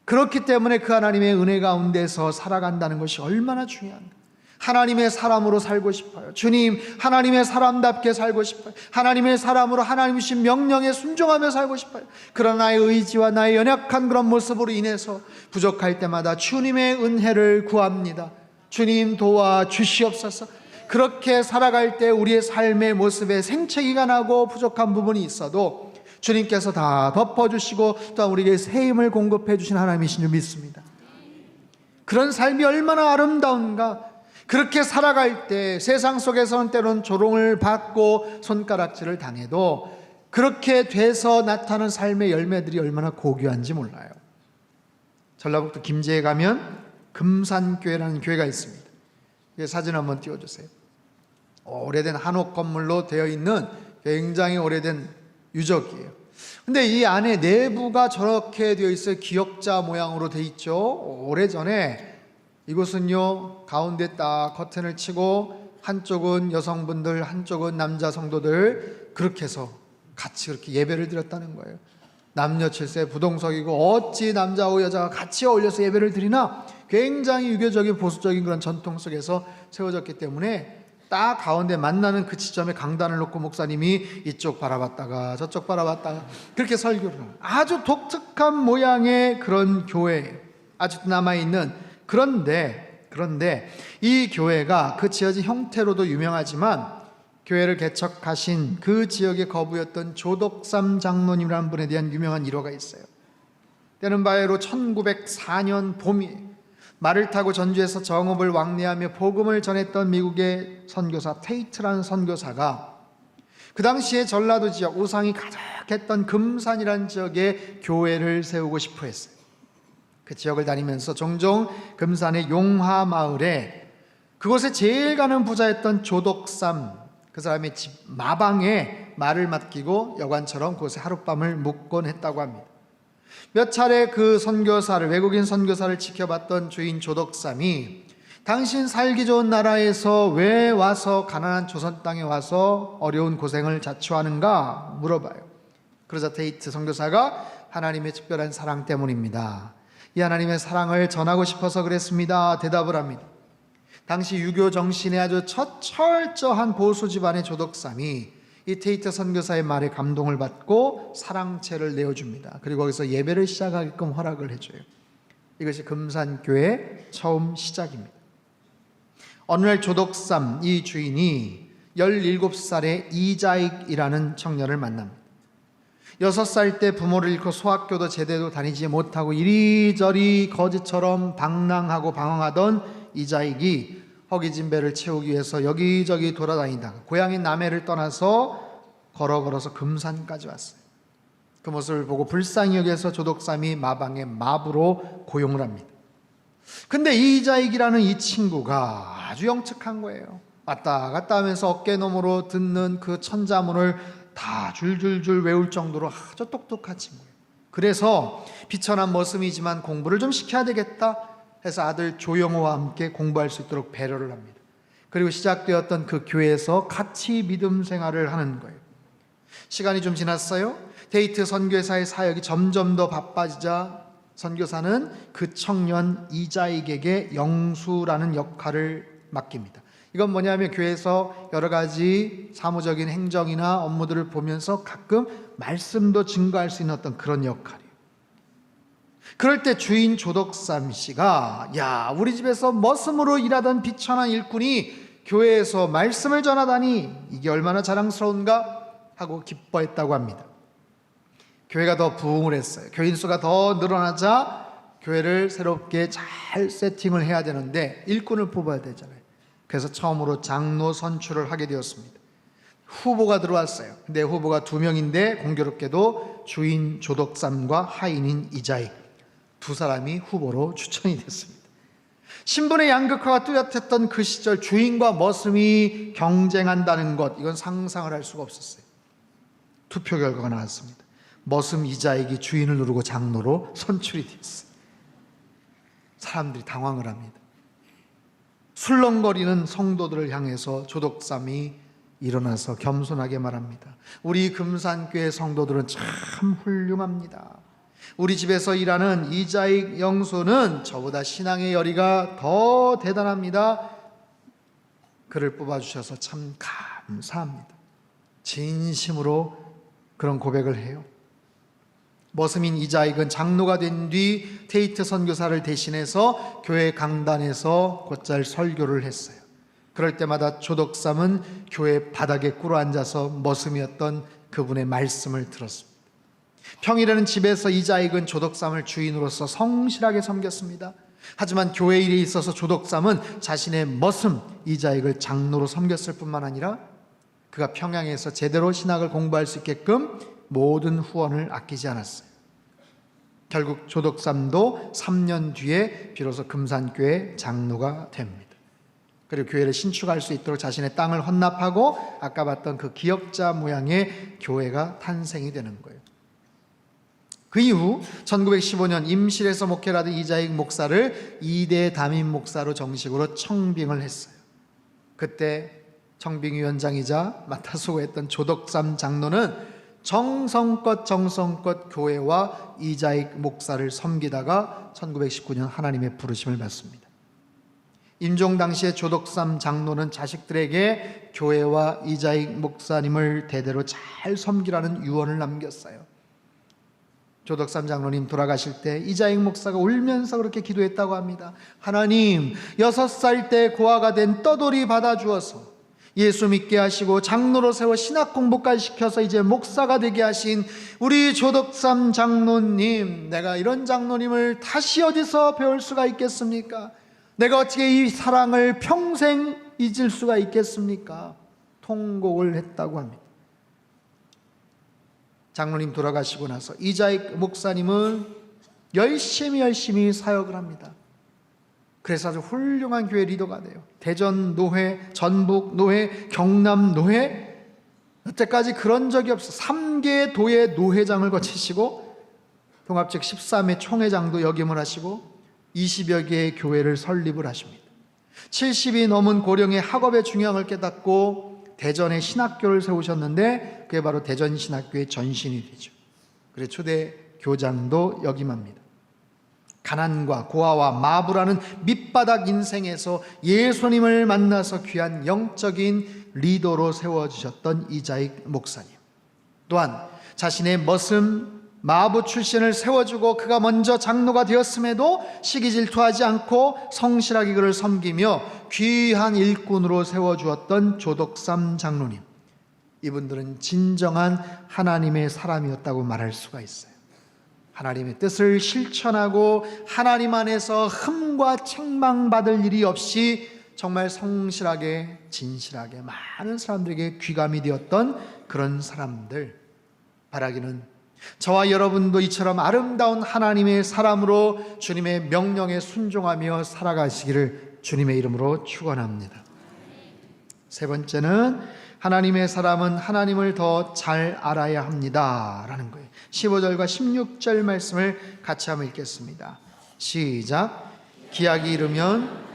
그렇기 때문에 그 하나님의 은혜 가운데서 살아간다는 것이 얼마나 중요한가. 하나님의 사람으로 살고 싶어요. 주님, 하나님의 사람답게 살고 싶어요. 하나님의 사람으로 하나님 주신 명령에 순종하며 살고 싶어요. 그러나 나의 의지와 나의 연약한 그런 모습으로 인해서 부족할 때마다 주님의 은혜를 구합니다. 주님, 도와 주시옵소서. 그렇게 살아갈 때 우리의 삶의 모습에 생채기가 나고 부족한 부분이 있어도 주님께서 다 덮어주시고 또한 우리에게 새 힘을 공급해 주신 하나님이신 줄 믿습니다. 그런 삶이 얼마나 아름다운가. 그렇게 살아갈 때 세상 속에서는 때론 조롱을 받고 손가락질을 당해도 그렇게 돼서 나타나는 삶의 열매들이 얼마나 고귀한지 몰라요. 전라북도 김제에 가면 금산교회라는 교회가 있습니다. 사진 한번 띄워주세요. 오래된 한옥 건물로 되어 있는 굉장히 오래된 유적이에요. 근데 이 안에 내부가 저렇게 되어 있어요. 기역자 모양으로 되어 있죠. 오래전에 이곳은요, 가운데 딱 커튼을 치고 한쪽은 여성분들, 한쪽은 남자 성도들, 그렇게 해서 같이 그렇게 예배를 드렸다는 거예요. 남녀 칠세 부동석이고 어찌 남자와 여자가 같이 어울려서 예배를 드리나, 굉장히 유교적인 보수적인 그런 전통 속에서 세워졌기 때문에 딱 가운데 만나는 그 지점에 강단을 놓고 목사님이 이쪽 바라봤다가 저쪽 바라봤다가 그렇게 설교를 해요. 아주 독특한 모양의 그런 교회예요. 아직도 남아있는. 그런데 이 교회가 그 지어진 형태로도 유명하지만 교회를 개척하신 그 지역의 거부였던 조덕삼 장로님이라는 분에 대한 유명한 일화가 있어요. 때는 바야로 1904년 봄이 말을 타고 전주에서 정읍을 왕래하며 복음을 전했던 미국의 선교사 테이트라는 선교사가 그 당시에 전라도 지역 우상이 가득했던 금산이라는 지역에 교회를 세우고 싶어 했어요. 그 지역을 다니면서 종종 금산의 용화마을에 그곳에 제일 가는 부자였던 조덕삼, 그 사람의 집 마방에 말을 맡기고 여관처럼 그곳에 하룻밤을 묵곤 했다고 합니다. 몇 차례 그 선교사를, 외국인 선교사를 지켜봤던 주인 조덕삼이 당신 살기 좋은 나라에서 왜 와서 가난한 조선 땅에 와서 어려운 고생을 자초하는가 물어봐요. 그러자 테이트 선교사가 하나님의 특별한 사랑 때문입니다. 이 하나님의 사랑을 전하고 싶어서 그랬습니다. 대답을 합니다. 당시 유교 정신에 아주 철저한 보수 집안의 조덕삼이 이 테이트 선교사의 말에 감동을 받고 사랑채를 내어줍니다. 그리고 거기서 예배를 시작하게끔 허락을 해줘요. 이것이 금산교회의 처음 시작입니다. 어느 날 조덕삼 이 주인이 17살의 이자익이라는 청년을 만납니다. 6살 때 부모를 잃고 소학교도 제대로 다니지 못하고 이리저리 거지처럼 방랑하고 방황하던 이자익이 허기진 배를 채우기 위해서 여기저기 돌아다니다가 고향인 남해를 떠나서 걸어서 금산까지 왔어요. 그 모습을 보고 불쌍히 여겨서 조덕삼이 마방의 마부로 고용을 합니다. 근데 이자익이라는 이 친구가 아주 영특한 거예요. 왔다 갔다 하면서 어깨너머로 듣는 그 천자문을 다 줄줄줄 외울 정도로 아주 똑똑한 친구예요. 그래서 비천한 머슴이지만 공부를 좀 시켜야 되겠다 해서 아들 조영호와 함께 공부할 수 있도록 배려를 합니다. 그리고 시작되었던 그 교회에서 같이 믿음 생활을 하는 거예요. 시간이 좀 지났어요. 데이트 선교사의 사역이 점점 더 바빠지자 선교사는 그 청년 이자익에게 영수라는 역할을 맡깁니다. 이건 뭐냐면 교회에서 여러 가지 사무적인 행정이나 업무들을 보면서 가끔 말씀도 증거할 수 있는 어떤 그런 역할이에요. 그럴 때 주인 조덕삼 씨가 야, 우리 집에서 머슴으로 일하던 비천한 일꾼이 교회에서 말씀을 전하다니 이게 얼마나 자랑스러운가 하고 기뻐했다고 합니다. 교회가 더 부흥을 했어요. 교인 수가 더 늘어나자 교회를 새롭게 잘 세팅을 해야 되는데 일꾼을 뽑아야 되잖아요. 그래서 처음으로 장로 선출을 하게 되었습니다. 후보가 들어왔어요. 근데 후보가 2명인데 공교롭게도 주인 조덕삼과 하인인 이자익 두 사람이 후보로 추천이 됐습니다. 신분의 양극화가 뚜렷했던 그 시절 주인과 머슴이 경쟁한다는 것, 이건 상상을 할 수가 없었어요. 투표 결과가 나왔습니다. 머슴 이자익이 주인을 누르고 장로로 선출이 됐어요. 사람들이 당황을 합니다. 술렁거리는 성도들을 향해서 조덕삼이 일어나서 겸손하게 말합니다. 우리 금산교회 성도들은 참 훌륭합니다. 우리 집에서 일하는 이자익 영수는 저보다 신앙의 열의가 더 대단합니다. 그를 뽑아주셔서 참 감사합니다. 진심으로 그런 고백을 해요. 머슴인 이자익은 장로가 된 뒤 테이트 선교사를 대신해서 교회 강단에서 곧잘 설교를 했어요. 그럴 때마다 조덕삼은 교회 바닥에 꿇어앉아서 머슴이었던 그분의 말씀을 들었습니다. 평일에는 집에서 이자익은 조덕삼을 주인으로서 성실하게 섬겼습니다. 하지만 교회 일에 있어서 조덕삼은 자신의 머슴 이자익을 장로로 섬겼을 뿐만 아니라 그가 평양에서 제대로 신학을 공부할 수 있게끔 모든 후원을 아끼지 않았어요. 결국 조덕삼도 3년 뒤에 비로소 금산교회 장로가 됩니다. 그리고 교회를 신축할 수 있도록 자신의 땅을 헌납하고 아까 봤던 그 기역자 모양의 교회가 탄생이 되는 거예요. 그 이후 1915년 임실에서 목회를 하던 이자익 목사를 2대 담임 목사로 정식으로 청빙을 했어요. 그때 청빙위원장이자 맡아서 했던 조덕삼 장로는 정성껏 교회와 이자익 목사를 섬기다가 1919년 하나님의 부르심을 받습니다. 임종 당시에 조덕삼 장로는 자식들에게 교회와 이자익 목사님을 대대로 잘 섬기라는 유언을 남겼어요. 조덕삼 장로님 돌아가실 때 이자익 목사가 울면서 그렇게 기도했다고 합니다. 하나님, 6살 때 고아가 된 떠돌이 받아주어서 예수 믿게 하시고 장로로 세워 신학 공부까지 시켜서 이제 목사가 되게 하신 우리 조덕삼 장로님, 내가 이런 장로님을 다시 어디서 배울 수가 있겠습니까? 내가 어떻게 이 사랑을 평생 잊을 수가 있겠습니까? 통곡을 했다고 합니다. 장로님 돌아가시고 나서 이자익 목사님은 열심히 사역을 합니다. 그래서 아주 훌륭한 교회 리더가 돼요. 대전 노회, 전북 노회, 경남 노회, 여태까지 그런 적이 없어. 3개 도의 노회장을 거치시고 통합적 13회 총회장도 역임을 하시고 20여 개의 교회를 설립을 하십니다. 70이 넘은 고령의 학업의 중요함을 깨닫고 대전에 신학교를 세우셨는데 그게 바로 대전신학교의 전신이 되죠. 그래서 초대 교장도 역임합니다. 가난과 고아와 마부라는 밑바닥 인생에서 예수님을 만나서 귀한 영적인 리더로 세워주셨던 이자익 목사님, 또한 자신의 머슴 마부 출신을 세워주고 그가 먼저 장로가 되었음에도 시기 질투하지 않고 성실하게 그를 섬기며 귀한 일꾼으로 세워주었던 조덕삼 장로님, 이분들은 진정한 하나님의 사람이었다고 말할 수가 있어요. 하나님의 뜻을 실천하고 하나님 안에서 흠과 책망받을 일이 없이 정말 성실하게 진실하게 많은 사람들에게 귀감이 되었던 그런 사람들, 바라기는 저와 여러분도 이처럼 아름다운 하나님의 사람으로 주님의 명령에 순종하며 살아가시기를 주님의 이름으로 축원합니다. 세 번째는 하나님의 사람은 하나님을 더 잘 알아야 합니다 라는 거예요. 15절과 16절 말씀을 같이 한번 읽겠습니다. 시작. 기약이 이르면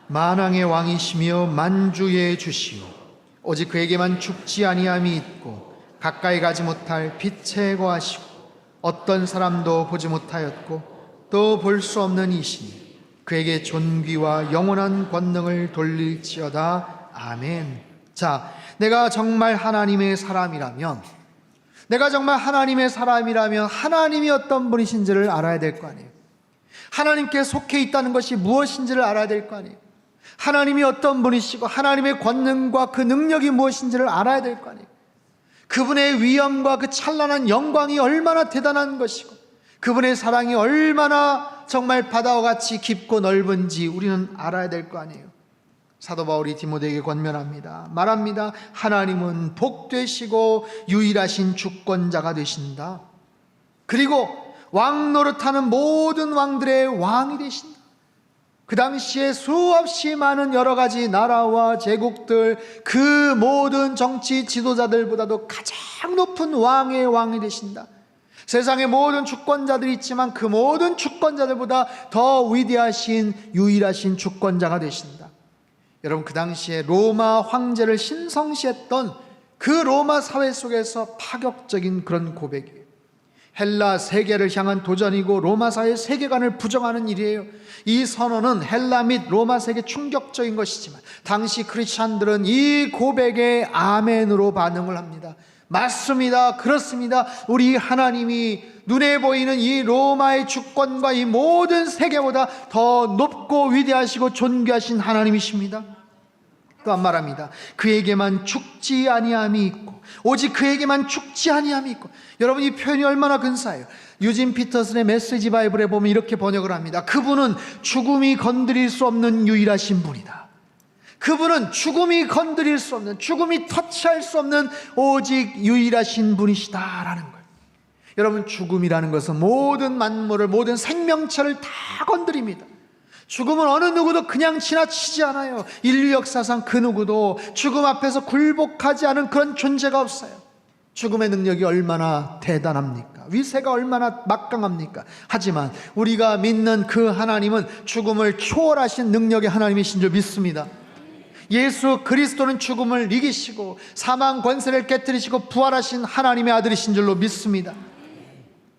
만왕의 왕이시며 만주의 주시오, 오직 그에게만 죽지 아니함이 있고 가까이 가지 못할 빛에 거하시고 어떤 사람도 보지 못하였고 또 볼 수 없는 이시니 그에게 존귀와 영원한 권능을 돌릴지어다. 아멘. 자, 내가 정말 하나님의 사람이라면 하나님이 어떤 분이신지를 알아야 될 거 아니에요. 하나님께 속해 있다는 것이 무엇인지를 알아야 될 거 아니에요. 하나님이 어떤 분이시고 하나님의 권능과 그 능력이 무엇인지를 알아야 될 거 아니에요. 그분의 위엄과 그 찬란한 영광이 얼마나 대단한 것이고 그분의 사랑이 얼마나 정말 바다와 같이 깊고 넓은지 우리는 알아야 될 거 아니에요. 사도 바울이 디모데에게 권면합니다. 말합니다. 하나님은 복되시고 유일하신 주권자가 되신다. 그리고 왕 노릇하는 모든 왕들의 왕이 되신다. 그 당시에 수없이 많은 여러 가지 나라와 제국들, 그 모든 정치 지도자들보다도 가장 높은 왕의 왕이 되신다. 세상의 모든 주권자들이 있지만 그 모든 주권자들보다 더 위대하신 유일하신 주권자가 되신다. 여러분, 그 당시에 로마 황제를 신성시했던 그 로마 사회 속에서 파격적인 그런 고백이에요. 헬라 세계를 향한 도전이고 로마 사회의 세계관을 부정하는 일이에요. 이 선언은 헬라 및 로마 세계 충격적인 것이지만 당시 크리스찬들은 이 고백에 아멘으로 반응을 합니다. 맞습니다. 그렇습니다. 우리 하나님이 눈에 보이는 이 로마의 주권과 이 모든 세계보다 더 높고 위대하시고 존귀하신 하나님이십니다. 또한 말합니다. 그에게만 죽지 아니함이 있고 오직 그에게만 죽지 아니함이 있고. 여러분, 이 표현이 얼마나 근사해요. 유진 피터슨의 메시지 바이블에 보면 이렇게 번역을 합니다. 그분은 죽음이 건드릴 수 없는 유일하신 분이다. 그분은 죽음이 건드릴 수 없는, 죽음이 터치할 수 없는 오직 유일하신 분이시다라는 거예요. 여러분, 죽음이라는 것은 모든 만물을, 모든 생명체를 다 건드립니다. 죽음은 어느 누구도 그냥 지나치지 않아요. 인류 역사상 그 누구도 죽음 앞에서 굴복하지 않은 그런 존재가 없어요. 죽음의 능력이 얼마나 대단합니까? 위세가 얼마나 막강합니까? 하지만 우리가 믿는 그 하나님은 죽음을 초월하신 능력의 하나님이신 줄 믿습니다. 예수 그리스도는 죽음을 이기시고 사망 권세를 깨뜨리시고 부활하신 하나님의 아들이신 줄로 믿습니다.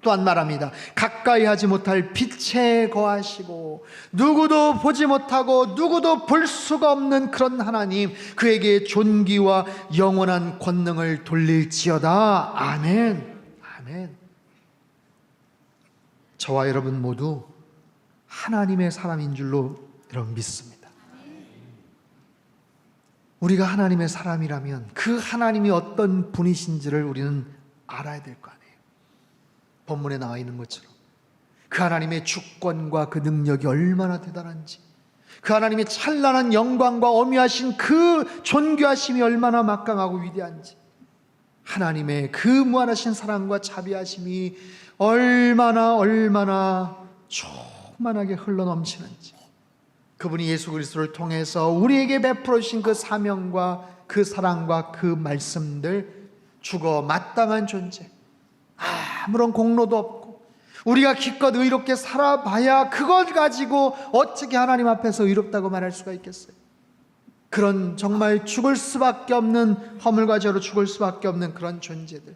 또한 말합니다. 가까이 하지 못할 빛에 거하시고 누구도 보지 못하고 누구도 볼 수가 없는 그런 하나님, 그에게 존귀와 영원한 권능을 돌릴지어다. 아멘. 아멘. 저와 여러분 모두 하나님의 사람인 줄로 여러분 믿습니다. 우리가 하나님의 사람이라면 그 하나님이 어떤 분이신지를 우리는 알아야 될 거 아니에요. 본문에 나와 있는 것처럼 그 하나님의 주권과 그 능력이 얼마나 대단한지, 그 하나님의 찬란한 영광과 어미하신 그 존귀하심이 얼마나 막강하고 위대한지, 하나님의 그 무한하신 사랑과 자비하심이 얼마나 충만하게 흘러넘치는지, 그분이 예수 그리스도를 통해서 우리에게 베풀어 주신 그 사명과 그 사랑과 그 말씀들, 죽어 마땅한 존재, 아무런 공로도 없고 우리가 기껏 의롭게 살아봐야 그것 가지고 어떻게 하나님 앞에서 의롭다고 말할 수가 있겠어요? 그런 정말 죽을 수밖에 없는, 허물과 죄로 죽을 수밖에 없는 그런 존재들,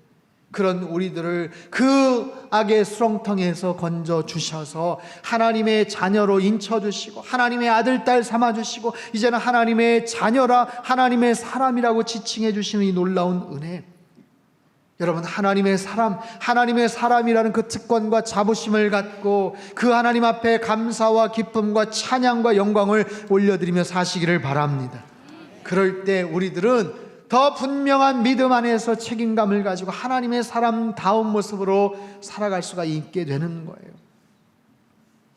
그런 우리들을 그 악의 수렁텅이에서 건져 주셔서 하나님의 자녀로 인쳐주시고 하나님의 아들, 딸 삼아주시고 이제는 하나님의 자녀라, 하나님의 사람이라고 지칭해 주시는 이 놀라운 은혜, 여러분, 하나님의 사람이라는 그 특권과 자부심을 갖고 그 하나님 앞에 감사와 기쁨과 찬양과 영광을 올려드리며 사시기를 바랍니다. 그럴 때 우리들은 더 분명한 믿음 안에서 책임감을 가지고 하나님의 사람다운 모습으로 살아갈 수가 있게 되는 거예요.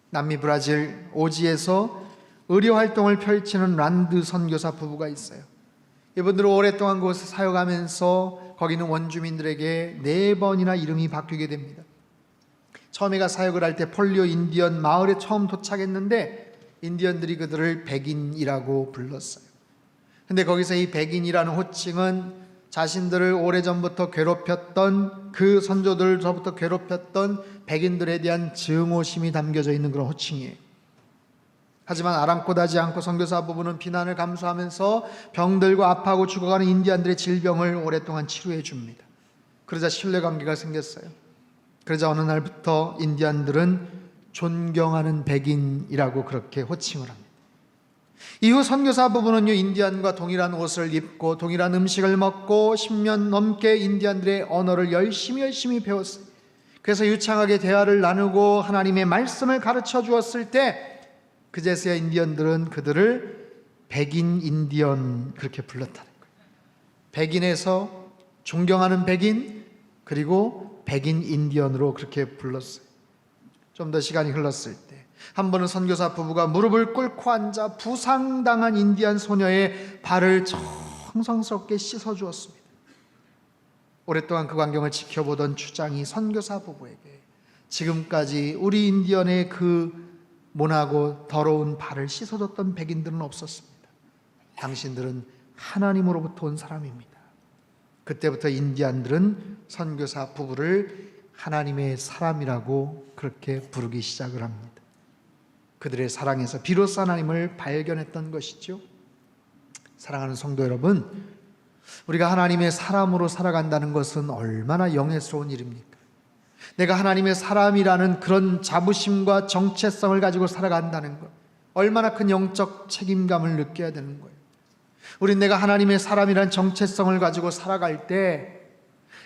남미 브라질 오지에서 의료활동을 펼치는 란드 선교사 부부가 있어요. 이분들은 오랫동안 그곳에 사역하면서 거기는 원주민들에게 4번이나 이름이 바뀌게 됩니다. 처음에가 사역을 할 때 폴리오 인디언 마을에 처음 도착했는데 인디언들이 그들을 백인이라고 불렀어요. 근데 거기서 이 백인이라는 호칭은 자신들을 오래전부터 괴롭혔던, 그 선조들로부터 괴롭혔던 백인들에 대한 증오심이 담겨져 있는 그런 호칭이에요. 하지만 아랑곳하지 않고 선교사 부부는 비난을 감수하면서 병들고 아파하고 죽어가는 인디안들의 질병을 오랫동안 치료해 줍니다. 그러자 신뢰관계가 생겼어요. 그러자 어느 날부터 인디안들은 존경하는 백인이라고 그렇게 호칭을 합니다. 이후 선교사 부부는요, 인디안과 동일한 옷을 입고 동일한 음식을 먹고 10년 넘게 인디안들의 언어를 열심히 배웠어요. 그래서 유창하게 대화를 나누고 하나님의 말씀을 가르쳐 주었을 때 그제서야 인디언들은 그들을 백인 인디언 그렇게 불렀다는 거예요. 백인에서 존경하는 백인, 그리고 백인 인디언으로 그렇게 불렀어요. 좀 더 시간이 흘렀을 때 한 번은 선교사 부부가 무릎을 꿇고 앉아 부상당한 인디안 소녀의 발을 정성스럽게 씻어 주었습니다. 오랫동안 그 광경을 지켜보던 주장이 선교사 부부에게 지금까지 우리 인디언의 그 모나고 더러운 발을 씻어줬던 백인들은 없었습니다. 당신들은 하나님으로부터 온 사람입니다. 그때부터 인디안들은 선교사 부부를 하나님의 사람이라고 그렇게 부르기 시작을 합니다. 그들의 사랑에서 비로소 하나님을 발견했던 것이죠. 사랑하는 성도 여러분, 우리가 하나님의 사람으로 살아간다는 것은 얼마나 영예스러운 일입니까? 내가 하나님의 사람이라는 그런 자부심과 정체성을 가지고 살아간다는 것, 얼마나 큰 영적 책임감을 느껴야 되는 거예요. 우린 내가 하나님의 사람이라는 정체성을 가지고 살아갈 때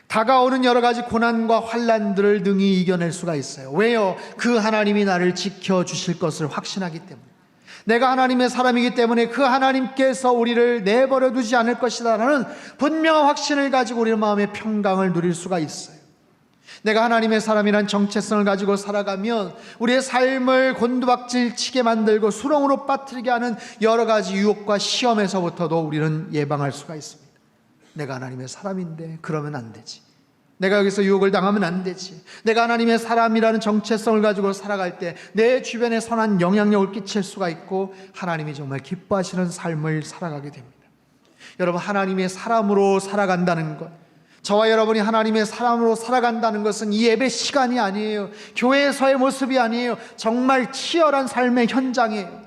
다가오는 여러 가지 고난과 환난들을 능히 이겨낼 수가 있어요. 왜요? 그 하나님이 나를 지켜주실 것을 확신하기 때문에. 내가 하나님의 사람이기 때문에 그 하나님께서 우리를 내버려 두지 않을 것이다라는 분명한 확신을 가지고 우리의 마음의 평강을 누릴 수가 있어요. 내가 하나님의 사람이란 정체성을 가지고 살아가면 우리의 삶을 곤두박질 치게 만들고 수렁으로 빠뜨리게 하는 여러 가지 유혹과 시험에서부터도 우리는 예방할 수가 있습니다. 내가 하나님의 사람인데 그러면 안 되지. 내가 여기서 유혹을 당하면 안 되지. 내가 하나님의 사람이라는 정체성을 가지고 살아갈 때 내 주변에 선한 영향력을 끼칠 수가 있고 하나님이 정말 기뻐하시는 삶을 살아가게 됩니다. 여러분, 하나님의 사람으로 살아간다는 것, 저와 여러분이 하나님의 사람으로 살아간다는 것은 이 예배 시간이 아니에요. 교회에서의 모습이 아니에요. 정말 치열한 삶의 현장이에요.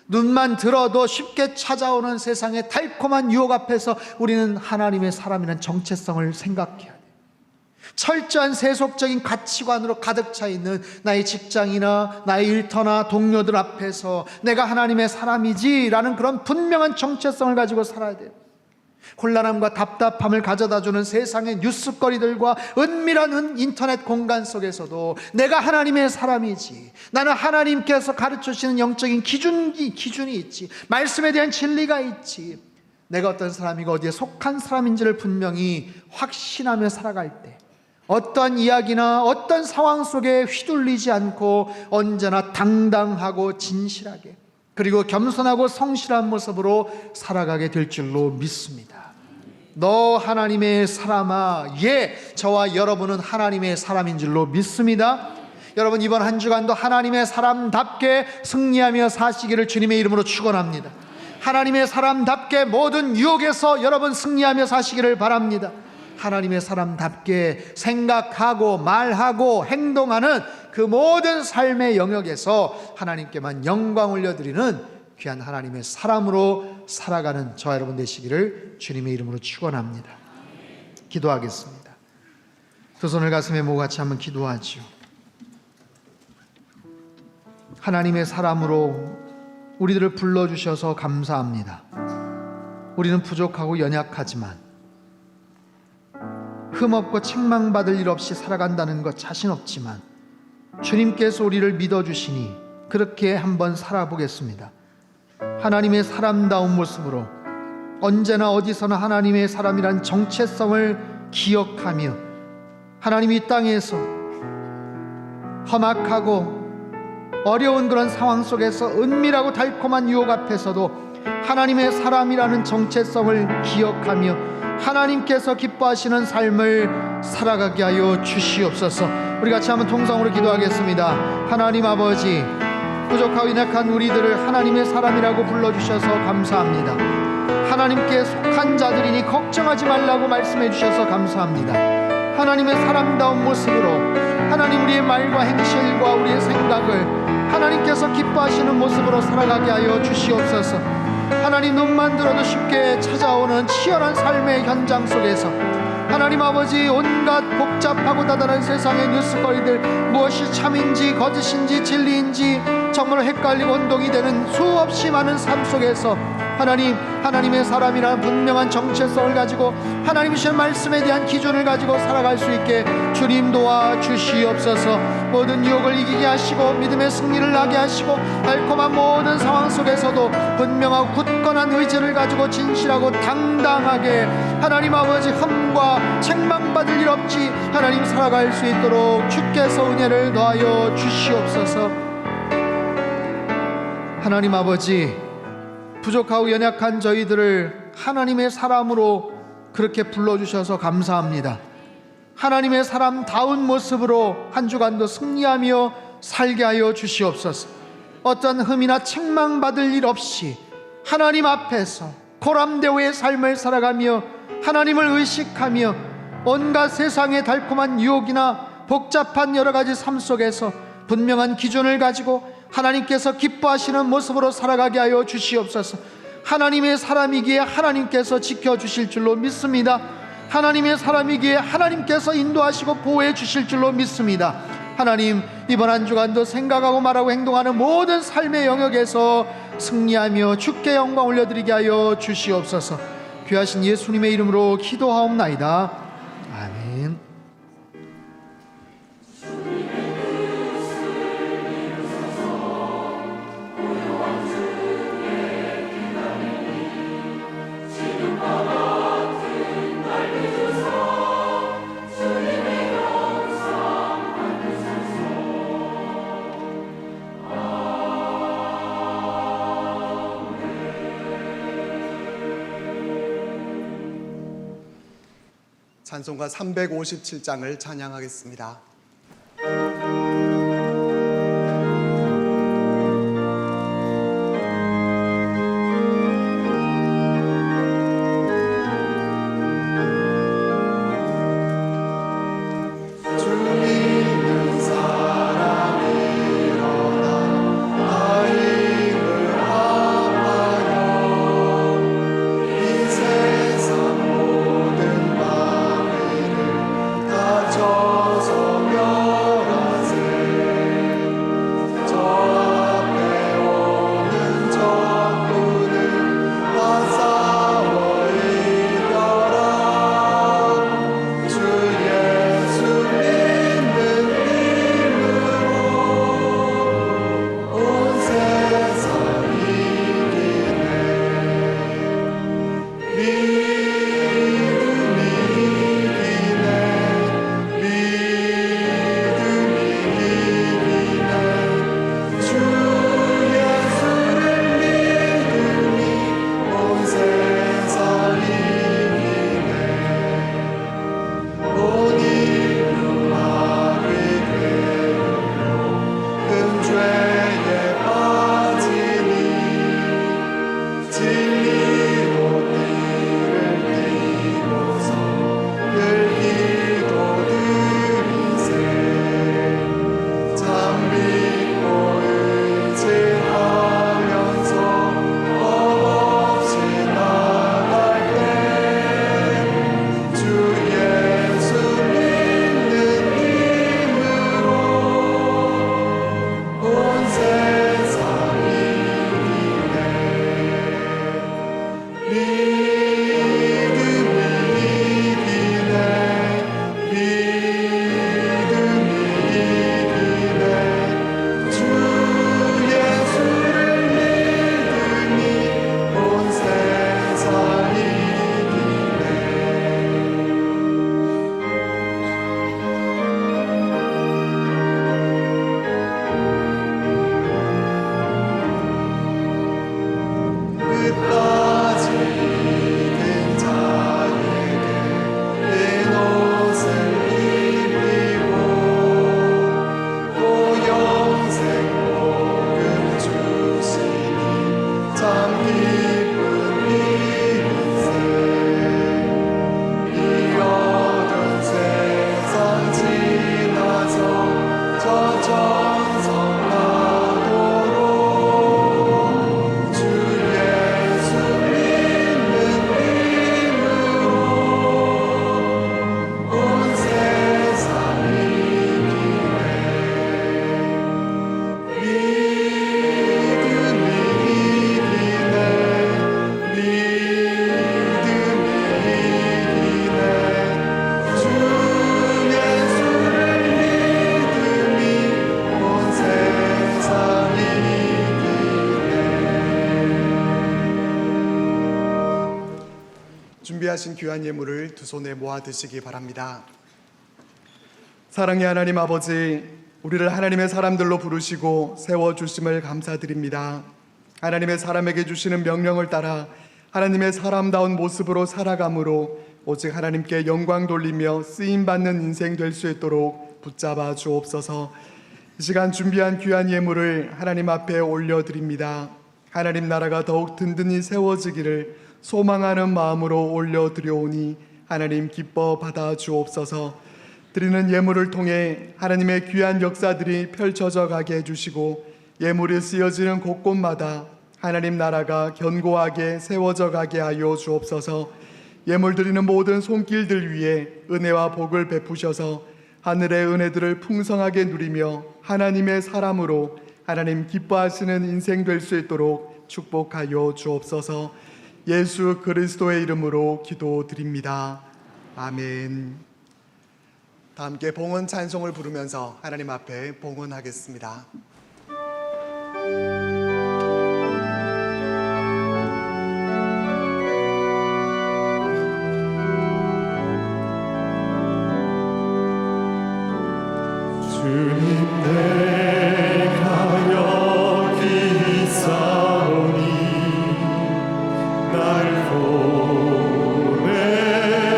눈만 들어도 쉽게 찾아오는 세상의 달콤한 유혹 앞에서 우리는 하나님의 사람이라는 정체성을 생각해야 돼요. 철저한 세속적인 가치관으로 가득 차 있는 나의 직장이나 나의 일터나 동료들 앞에서 내가 하나님의 사람이지라는 그런 분명한 정체성을 가지고 살아야 돼요. 곤란함과 답답함을 가져다주는 세상의 뉴스거리들과 은밀한 인터넷 공간 속에서도 내가 하나님의 사람이지, 나는 하나님께서 가르쳐주시는 영적인 기준이 있지, 말씀에 대한 진리가 있지, 내가 어떤 사람이고 어디에 속한 사람인지를 분명히 확신하며 살아갈 때 어떤 이야기나 어떤 상황 속에 휘둘리지 않고 언제나 당당하고 진실하게 그리고 겸손하고 성실한 모습으로 살아가게 될 줄로 믿습니다. 너 하나님의 사람아, 예, 저와 여러분은 하나님의 사람인 줄로 믿습니다. 여러분, 이번 한 주간도 하나님의 사람답게 승리하며 사시기를 주님의 이름으로 축원합니다. 하나님의 사람답게 모든 유혹에서 여러분 승리하며 사시기를 바랍니다. 하나님의 사람답게 생각하고 말하고 행동하는 그 모든 삶의 영역에서 하나님께만 영광 올려드리는 귀한 하나님의 사람으로 살아가는 저와 여러분 되시기를 주님의 이름으로 축원합니다. 기도하겠습니다. 두 손을 가슴에 모아 같이 한번 기도하죠. 하나님의 사람으로 우리들을 불러주셔서 감사합니다. 우리는 부족하고 연약하지만 흠없고 책망받을 일 없이 살아간다는 것 자신 없지만 주님께서 우리를 믿어주시니 그렇게 한번 살아보겠습니다. 하나님의 사람다운 모습으로 언제나 어디서나 하나님의 사람이란 정체성을 기억하며 하나님 이 땅에서 험악하고 어려운 그런 상황 속에서 은밀하고 달콤한 유혹 앞에서도 하나님의 사람이라는 정체성을 기억하며 하나님께서 기뻐하시는 삶을 살아가게 하여 주시옵소서. 우리 같이 한번 통성으로 기도하겠습니다. 하나님 아버지, 부족하고 연약한 우리들을 하나님의 사람이라고 불러주셔서 감사합니다. 하나님께 속한 자들이니 걱정하지 말라고 말씀해 주셔서 감사합니다. 하나님의 사람다운 모습으로 하나님 우리의 말과 행실과 우리의 생각을 하나님께서 기뻐하시는 모습으로 살아가게 하여 주시옵소서. 하나님, 눈만 들어도 쉽게 찾아오는 치열한 삶의 현장 속에서 하나님 아버지, 온갖 복잡하고 다단한 세상의 뉴스거리들, 무엇이 참인지 거짓인지 진리인지 정말 헷갈리고 혼동이 되는 수없이 많은 삶 속에서 하나님의 사람이라는 분명한 정체성을 가지고 하나님이신 말씀에 대한 기준을 가지고 살아갈 수 있게 주님 도와 주시옵소서. 모든 유혹을 이기게 하시고 믿음의 승리를 나게 하시고 달콤한 모든 상황 속에서도 분명하고 굳건한 의지를 가지고 진실하고 당당하게 하나님 아버지, 흠과 책망받을 일 없이 하나님 살아갈 수 있도록 주께서 은혜를 더하여 주시옵소서. 하나님 아버지, 부족하고 연약한 저희들을 하나님의 사람으로 그렇게 불러주셔서 감사합니다. 하나님의 사람다운 모습으로 한 주간도 승리하며 살게 하여 주시옵소서. 어떤 흠이나 책망받을 일 없이 하나님 앞에서 고람대오의 삶을 살아가며 하나님을 의식하며 온갖 세상의 달콤한 유혹이나 복잡한 여러 가지 삶 속에서 분명한 기준을 가지고 하나님께서 기뻐하시는 모습으로 살아가게 하여 주시옵소서. 하나님의 사람이기에 하나님께서 지켜주실 줄로 믿습니다. 하나님의 사람이기에 하나님께서 인도하시고 보호해 주실 줄로 믿습니다. 하나님, 이번 한 주간도 생각하고 말하고 행동하는 모든 삶의 영역에서 승리하며 주께 영광 올려드리게 하여 주시옵소서. 귀하신 예수님의 이름으로 기도하옵나이다. 아멘. 찬송가 357장을 찬양하겠습니다. 준비하신 귀한 예물을 두 손에 모아 드시기 바랍니다. 사랑의 하나님 아버지, 우리를 하나님의 사람들로 부르시고 세워주심을 감사드립니다. 하나님의 사람에게 주시는 명령을 따라 하나님의 사람다운 모습으로 살아감으로 오직 하나님께 영광 돌리며 쓰임받는 인생 될 수 있도록 붙잡아 주옵소서. 이 시간 준비한 귀한 예물을 하나님 앞에 올려드립니다. 하나님 나라가 더욱 든든히 세워지기를 소망하는 마음으로 올려드려오니 하나님 기뻐 받아 주옵소서. 드리는 예물을 통해 하나님의 귀한 역사들이 펼쳐져 가게 해주시고 예물이 쓰여지는 곳곳마다 하나님 나라가 견고하게 세워져 가게 하여 주옵소서. 예물 드리는 모든 손길들 위에 은혜와 복을 베푸셔서 하늘의 은혜들을 풍성하게 누리며 하나님의 사람으로 하나님 기뻐하시는 인생 될 수 있도록 축복하여 주옵소서. 예수 그리스도의 이름으로 기도드립니다. 아멘. 다 함께 봉헌 찬송을 부르면서 하나님 앞에 봉헌하겠습니다. 주님 내가 여기 있사오니 날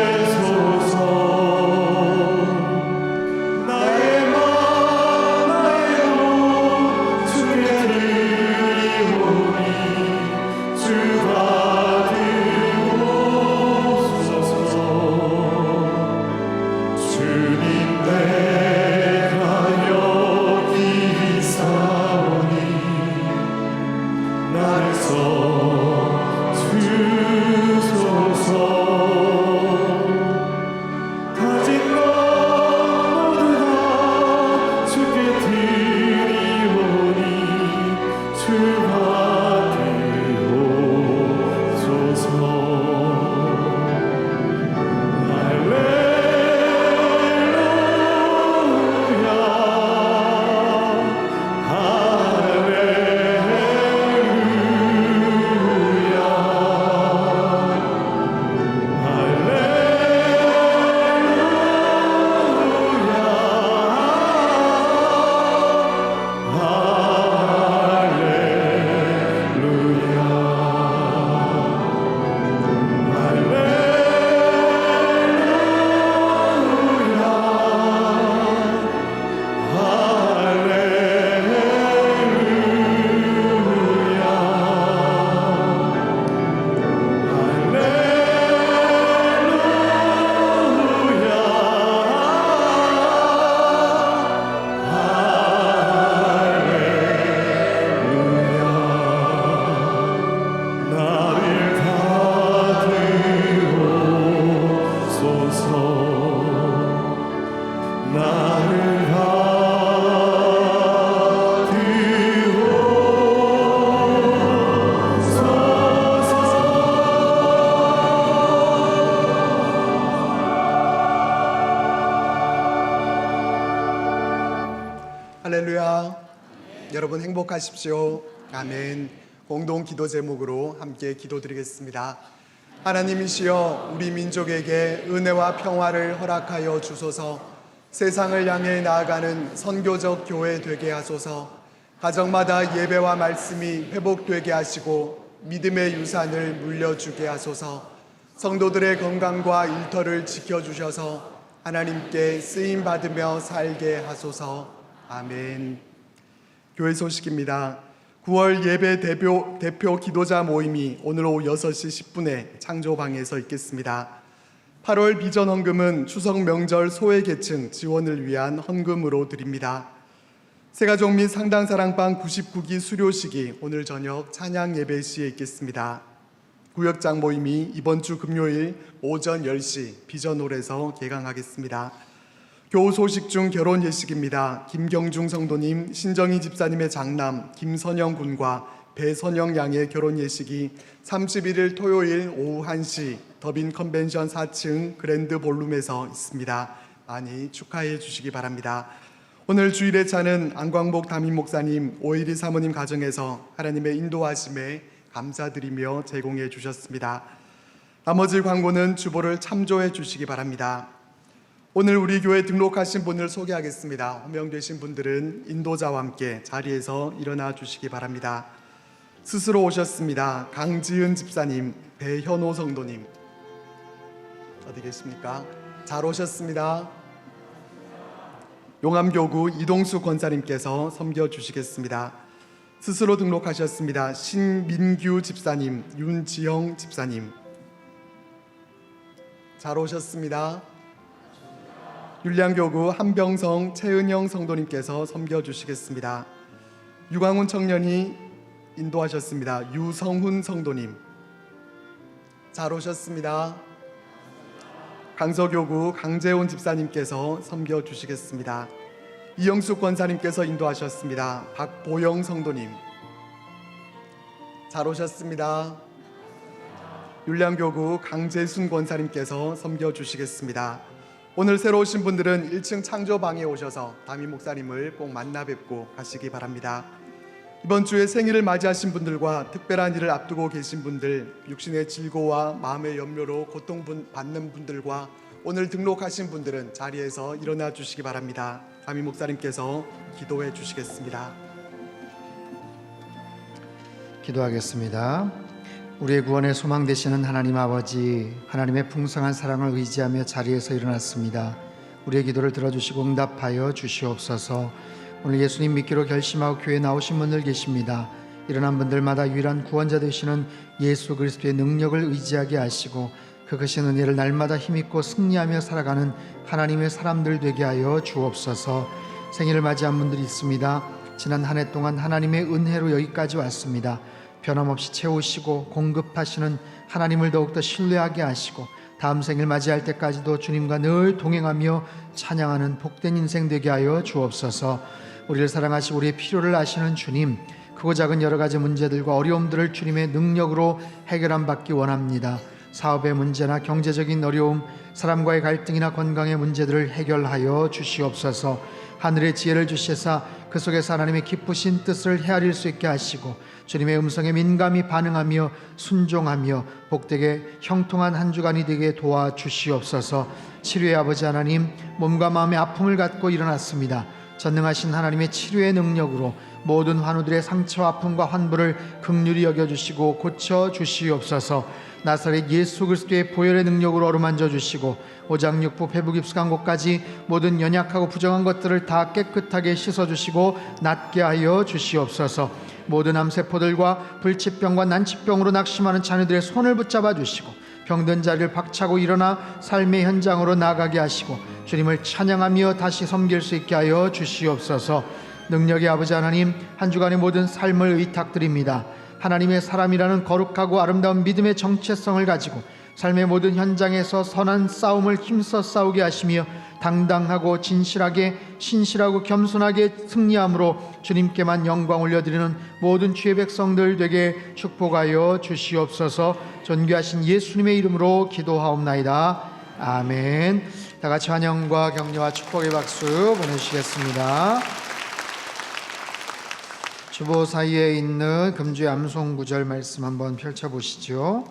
보내소서. 나를 할렐루야. 여러분 행복하십시오. 아멘. 공동 기도 제목으로 함께 기도드리겠습니다. 하나님이시여, 우리 민족에게 은혜와 평화를 허락하여 주소서. 세상을 향해 나아가는 선교적 교회 되게 하소서. 가정마다 예배와 말씀이 회복되게 하시고 믿음의 유산을 물려주게 하소서. 성도들의 건강과 일터를 지켜주셔서 하나님께 쓰임 받으며 살게 하소서. 아멘. 교회 소식입니다. 9월 예배 대표 기도자 모임이 오늘 오후 6시 10분에 창조방에서 있겠습니다. 8월 비전 헌금은 추석 명절 소외계층 지원을 위한 헌금으로 드립니다. 세가족 및 상당사랑방 99기 수료식이 오늘 저녁 찬양 예배 시에 있겠습니다. 구역장 모임이 이번 주 금요일 오전 10시 비전홀에서 개강하겠습니다. 교우 소식 중 결혼 예식입니다. 김경중 성도님, 신정희 집사님의 장남 김선영 군과 배선영 양의 결혼 예식이 31일 토요일 오후 1시 더빈 컨벤션 4층 그랜드 볼룸에서 있습니다. 많이 축하해 주시기 바랍니다. 오늘 주일의 차는 안광복 담임 목사님, 오일이 사모님 가정에서 하나님의 인도하심에 감사드리며 제공해 주셨습니다. 나머지 광고는 주보를 참조해 주시기 바랍니다. 오늘 우리 교회 등록하신 분을 소개하겠습니다. 호명되신 분들은 인도자와 함께 자리에서 일어나 주시기 바랍니다. 스스로 오셨습니다. 강지은 집사님, 배현호 성도님 어디 계십니까? 잘 오셨습니다. 용암교구 이동수 권사님께서 섬겨주시겠습니다. 스스로 등록하셨습니다. 신민규 집사님, 윤지영 집사님 잘 오셨습니다. 율량교구 한병성 최은영 성도님께서 섬겨주시겠습니다. 유광훈 청년이 인도하셨습니다. 유성훈 성도님 잘 오셨습니다. 강서교구 강재훈 집사님께서 섬겨주시겠습니다. 이영숙 권사님께서 인도하셨습니다. 박보영 성도님 잘 오셨습니다. 율량교구 강재순 권사님께서 섬겨주시겠습니다. 오늘 새로 오신 분들은 1층 창조방에 오셔서 담임 목사님을 꼭 만나 뵙고 가시기 바랍니다. 이번 주에 생일을 맞이하신 분들과 특별한 일을 앞두고 계신 분들, 육신의 질고와 마음의 염려로 고통받는 분들과 오늘 등록하신 분들은 자리에서 일어나 주시기 바랍니다. 담임 목사님께서 기도해 주시겠습니다. 기도하겠습니다. 우리의 구원의 소망 되시는 하나님 아버지, 하나님의 풍성한 사랑을 의지하며 자리에서 일어났습니다. 우리의 기도를 들어주시고 응답하여 주시옵소서. 오늘 예수님 믿기로 결심하고 교회에 나오신 분들 계십니다. 일어난 분들마다 유일한 구원자 되시는 예수 그리스도의 능력을 의지하게 하시고 그 크신 은혜를 날마다 힘입고 승리하며 살아가는 하나님의 사람들 되게 하여 주옵소서. 생일을 맞이한 분들이 있습니다. 지난 한 해 동안 하나님의 은혜로 여기까지 왔습니다. 변함없이 채우시고 공급하시는 하나님을 더욱더 신뢰하게 하시고 다음 생일 맞이할 때까지도 주님과 늘 동행하며 찬양하는 복된 인생 되게 하여 주옵소서. 우리를 사랑하시고 우리의 필요를 아시는 주님, 크고 작은 여러 가지 문제들과 어려움들을 주님의 능력으로 해결함 받기 원합니다. 사업의 문제나 경제적인 어려움, 사람과의 갈등이나 건강의 문제들을 해결하여 주시옵소서. 하늘의 지혜를 주시사 그 속에서 하나님의 기쁘신 뜻을 헤아릴 수 있게 하시고 주님의 음성에 민감히 반응하며 순종하며 복되게 형통한 한 주간이 되게 도와주시옵소서. 치료의 아버지 하나님, 몸과 마음의 아픔을 갖고 일어났습니다. 전능하신 하나님의 치료의 능력으로 모든 환우들의 상처와 아픔과 환부를 긍휼히 여겨주시고 고쳐주시옵소서. 나사렛 예수 그리스도의 보혈의 능력으로 어루만져 주시고 오장육부 배부 깊숙한 곳까지 모든 연약하고 부정한 것들을 다 깨끗하게 씻어주시고 낫게 하여 주시옵소서. 모든 암세포들과 불치병과 난치병으로 낙심하는 자녀들의 손을 붙잡아 주시고 병든 자리를 박차고 일어나 삶의 현장으로 나가게 하시고 주님을 찬양하며 다시 섬길 수 있게 하여 주시옵소서. 능력의 아버지 하나님, 한 주간의 모든 삶을 의탁드립니다. 하나님의 사람이라는 거룩하고 아름다운 믿음의 정체성을 가지고 삶의 모든 현장에서 선한 싸움을 힘써 싸우게 하시며 당당하고 진실하게 신실하고 겸손하게 승리함으로 주님께만 영광 올려드리는 모든 주의 백성들 되게 축복하여 주시옵소서. 존귀하신 예수님의 이름으로 기도하옵나이다. 아멘. 다 같이 환영과 격려와 축복의 박수 보내주시겠습니다. 주보 사이에 있는 금주의 암송 구절 말씀 한번 펼쳐보시죠.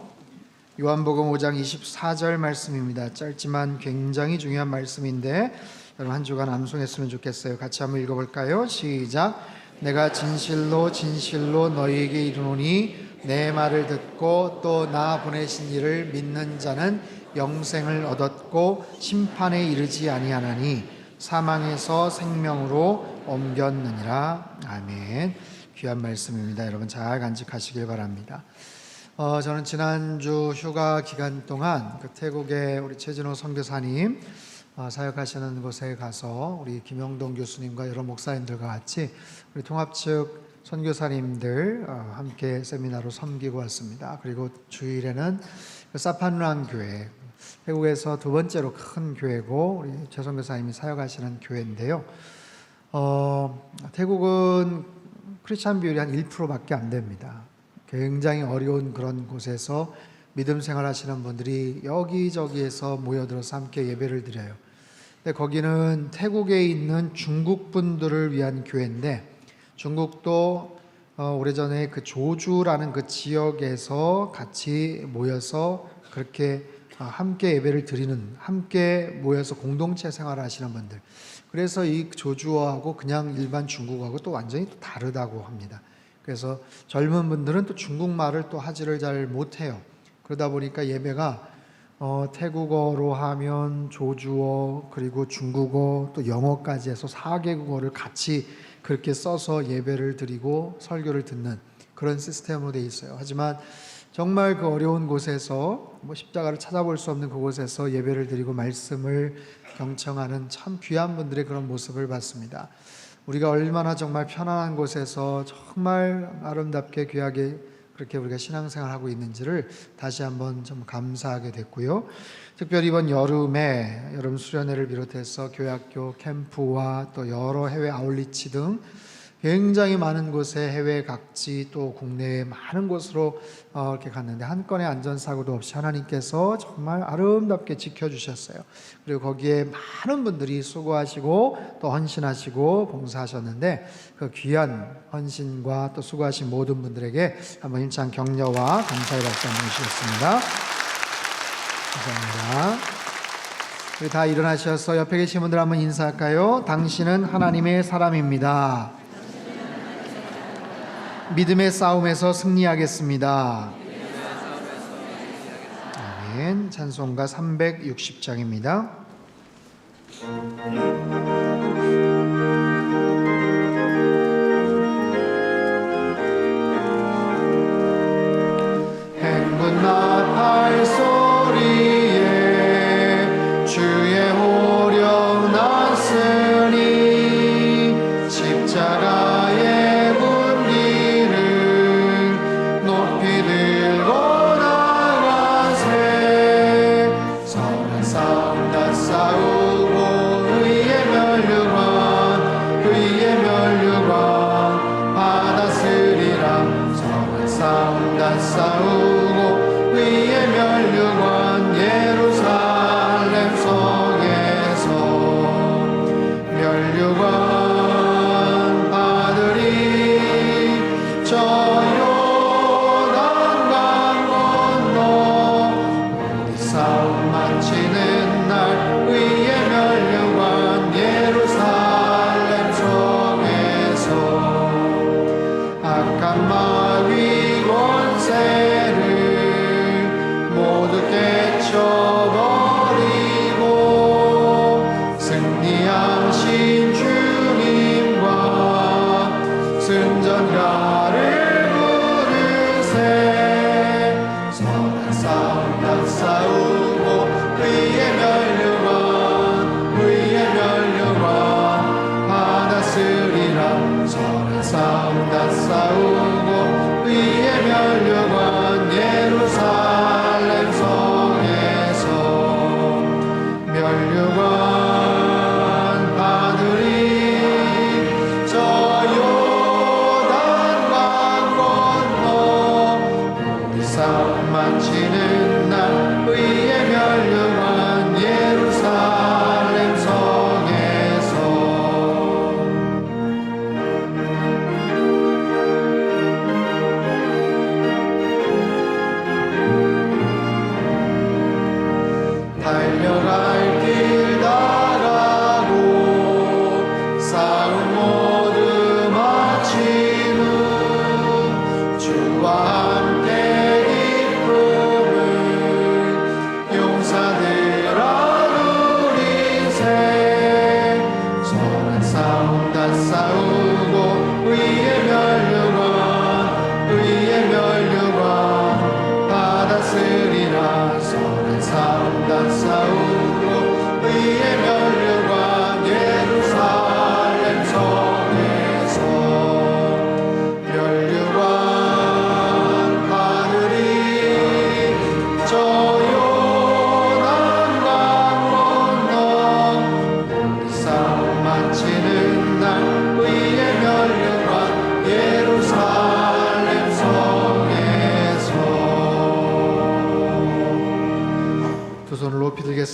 요한복음 5장 24절 말씀입니다. 짧지만 굉장히 중요한 말씀인데 여러분 한 주간 암송했으면 좋겠어요. 같이 한번 읽어볼까요? 시작. 내가 진실로 진실로 너희에게 이르노니 내 말을 듣고 또 나 보내신 이를 믿는 자는 영생을 얻었고 심판에 이르지 아니하나니 사망에서 생명으로 옮겼느니라. 아멘. 귀한 말씀입니다. 여러분 잘 간직하시길 바랍니다. 저는 지난주 휴가 기간 동안 그 태국의 우리 최진호 선교사님 사역하시는 곳에 가서 우리 김영동 교수님과 여러 목사님들과 같이 우리 통합 측 선교사님들 함께 세미나로 섬기고 왔습니다. 그리고 주일에는 그 사판루안 교회, 태국에서 두 번째로 큰 교회고 우리 최 선교사님이 사역하시는 교회인데요. 태국은 크리스찬 비율이 한 1%밖에 안 됩니다. 굉장히 어려운 그런 곳에서 믿음 생활하시는 분들이 여기저기에서 모여들어서 함께 예배를 드려요. 근데 거기는 태국에 있는 중국 분들을 위한 교회인데, 중국도 오래전에 그 조주라는 그 지역에서 같이 모여서 그렇게 함께 예배를 드리는, 함께 모여서 공동체 생활을 하시는 분들, 그래서 이 조주어하고 그냥 일반 중국어하고 또 완전히 또 다르다고 합니다. 그래서 젊은 분들은 또 중국말을 또 하지를 잘 못해요. 그러다 보니까 예배가 태국어로 하면 조주어, 그리고 중국어, 또 영어까지 해서 4개국어를 같이 그렇게 써서 예배를 드리고 설교를 듣는 그런 시스템으로 돼 있어요. 하지만 정말 그 어려운 곳에서 십자가를 찾아볼 수 없는 그곳에서 예배를 드리고 말씀을 경청하는 참 귀한 분들의 그런 모습을 봤습니다. 우리가 얼마나 정말 편안한 곳에서 정말 아름답게 귀하게 그렇게 우리가 신앙생활하고 있는지를 다시 한번 좀 감사하게 됐고요. 특별히 이번 여름에 여름 수련회를 비롯해서 교회학교 캠프와 또 여러 해외 아울리치 등 굉장히 많은 곳에 해외 각지 또 국내에 많은 곳으로 이렇게 갔는데 한 건의 안전사고도 없이 하나님께서 정말 아름답게 지켜주셨어요. 그리고 거기에 많은 분들이 수고하시고 또 헌신하시고 봉사하셨는데 그 귀한 헌신과 또 수고하신 모든 분들에게 한번 힘찬 격려와 감사의 박수 한번 주시겠습니다. 감사합니다. 우리 다 일어나셔서 옆에 계신 분들 한번 인사할까요? 당신은 하나님의 사람입니다. 믿음의 싸움에서 승리하겠습니다. 아멘. 찬송가 360장입니다. 행군 나팔 소리에 주의 호령 났으니 십자가의 분기를 높이 들고 나가세. 선한 싸움 다 싸우고 의의 멸류관 받았으리라. 선한 싸움 다 싸우고 의의 멸류관 예루살렘 성에서 멸류관 받으리. 저 요단강 건너 우리 싸움 마치는 날 의의 멸류관 예루살렘 성에서 악한 마귀 권세를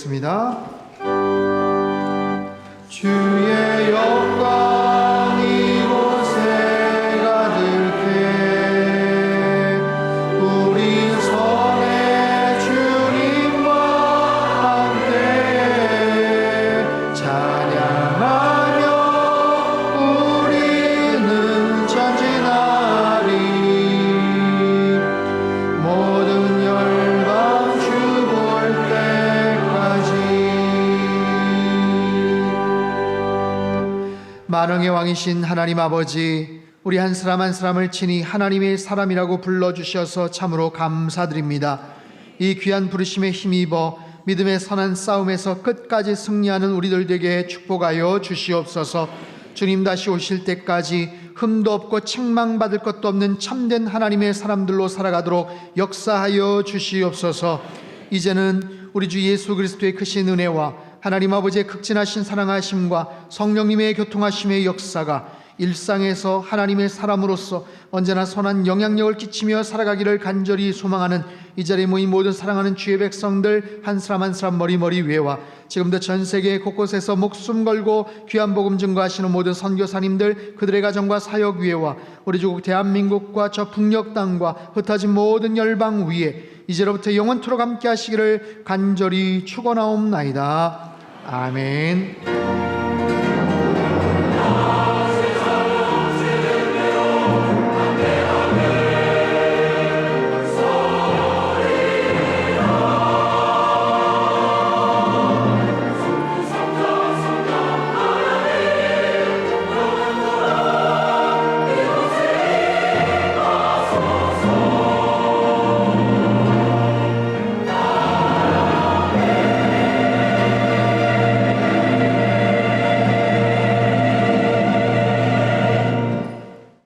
기도하겠습니다. 주의 영광 이곳에 가득해 우리 손에 주님과 함께 찬양하며 우리는 전진하리 모든 열방 주 볼 때까지. 만왕의 왕이신 하나님 아버지, 우리 한 사람 한 사람을 친히 하나님의 사람이라고 불러주셔서 참으로 감사드립니다. 이 귀한 부르심에 힘입어 믿음의 선한 싸움에서 끝까지 승리하는 우리들 되게 축복하여 주시옵소서. 주님 다시 오실 때까지 흠도 없고 책망받을 것도 없는 참된 하나님의 사람들로 살아가도록 역사하여 주시옵소서. 이제는 우리 주 예수 그리스도의 크신 은혜와 하나님 아버지의 극진하신 사랑하심과 성령님의 교통하심의 역사가 일상에서 하나님의 사람으로서 언제나 선한 영향력을 끼치며 살아가기를 간절히 소망하는 이 자리에 모인 모든 사랑하는 주의 백성들 한 사람 한 사람 머리머리 위에와 지금도 전 세계 곳곳에서 목숨 걸고 귀한 복음 증거하시는 모든 선교사님들 그들의 가정과 사역 위에와 우리 조국 대한민국과 저 북녘 땅과 흩어진 모든 열방 위에 이제로부터 영원토록 함께 하시기를 간절히 축원하옵나이다. 아멘.